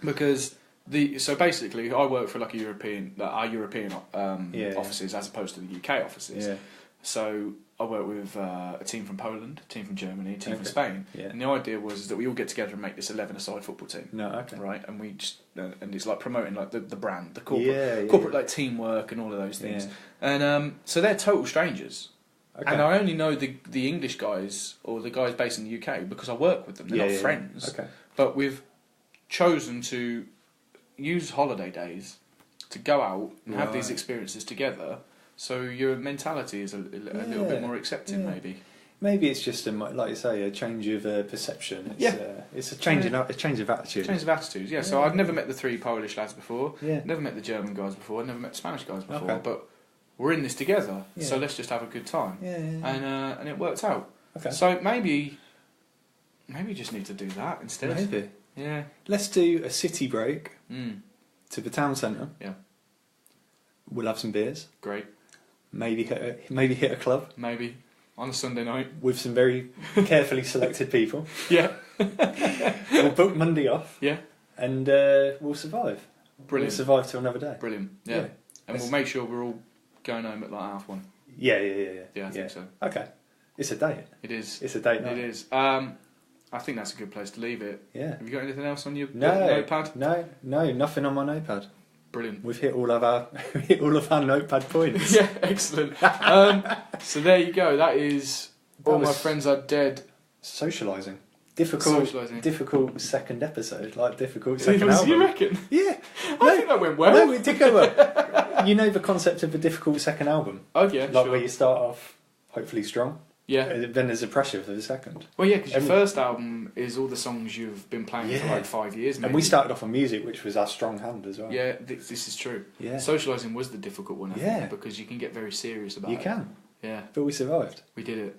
Because basically I work for like our European offices as opposed to the UK offices. Yeah. So I work with a team from Poland, a team from Germany, a team from Spain, and the idea was that we all get together and make this 11-a-side football team. Right, and we just and it's like promoting like the brand, the corporate like teamwork and all of those things. And so they're total strangers, and I only know the English guys or the guys based in the UK because I work with them. They're not friends, but we've chosen to use holiday days to go out and have these experiences together. So your mentality is a little bit more accepting, maybe. Maybe it's just like you say, a change of perception. It's a change of attitude. Change of attitudes. Yeah. So I'd never met the 3 Polish lads before. Yeah. Never met the German guys before. Never met the Spanish guys before. Okay. But we're in this together. Yeah. So let's just have a good time. Yeah. And it worked out. Okay. So maybe you just need to do that instead. Maybe. Yeah. Let's do a city break to the town centre. Yeah. We'll have some beers. Great. Maybe hit a club. Maybe on a Sunday night with some very carefully selected people. Yeah. We'll book Monday off. Yeah. And we'll survive. Brilliant. We'll survive till another day. Brilliant. Yeah. And we'll make sure we're all going home at like 1:30. Yeah. Yeah, I think so. Okay. It's a date. It is. It's a date night. It is. I think that's a good place to leave it. Yeah. Have you got anything else on your No, notepad? No, nothing on my notepad. Brilliant. We've hit all of our notepad points. Yeah, excellent. So there you go. That is All My Friends Are Dead. Socialising. Difficult second episode, like difficult second album. You reckon? Yeah. I think that went well. No, it did go well. You know the concept of a difficult second album? Oh yeah, like where you start off hopefully strong. Yeah. Then there's a pressure for the second. Well, yeah, because your first album is all the songs you've been playing for like 5 years. Maybe. And we started off on music, which was our strong hand as well. Yeah, this is true. Yeah. Socialising was the difficult one, I think, because you can get very serious about it. You can. Yeah. But we survived. We did it.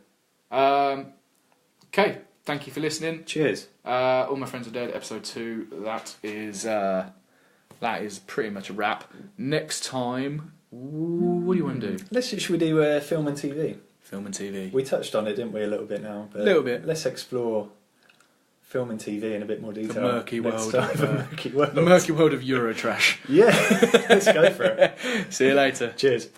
Okay, thank you for listening. Cheers. All My Friends Are Dead, episode 2. That is pretty much a wrap. Next time, what do you want to do? Should we do film and TV? Film and TV. We touched on it, didn't we, a little bit now? A little bit. Let's explore film and TV in a bit more detail. The murky world. The murky world. The murky world of Eurotrash. Yeah, let's go for it. See you later. Cheers.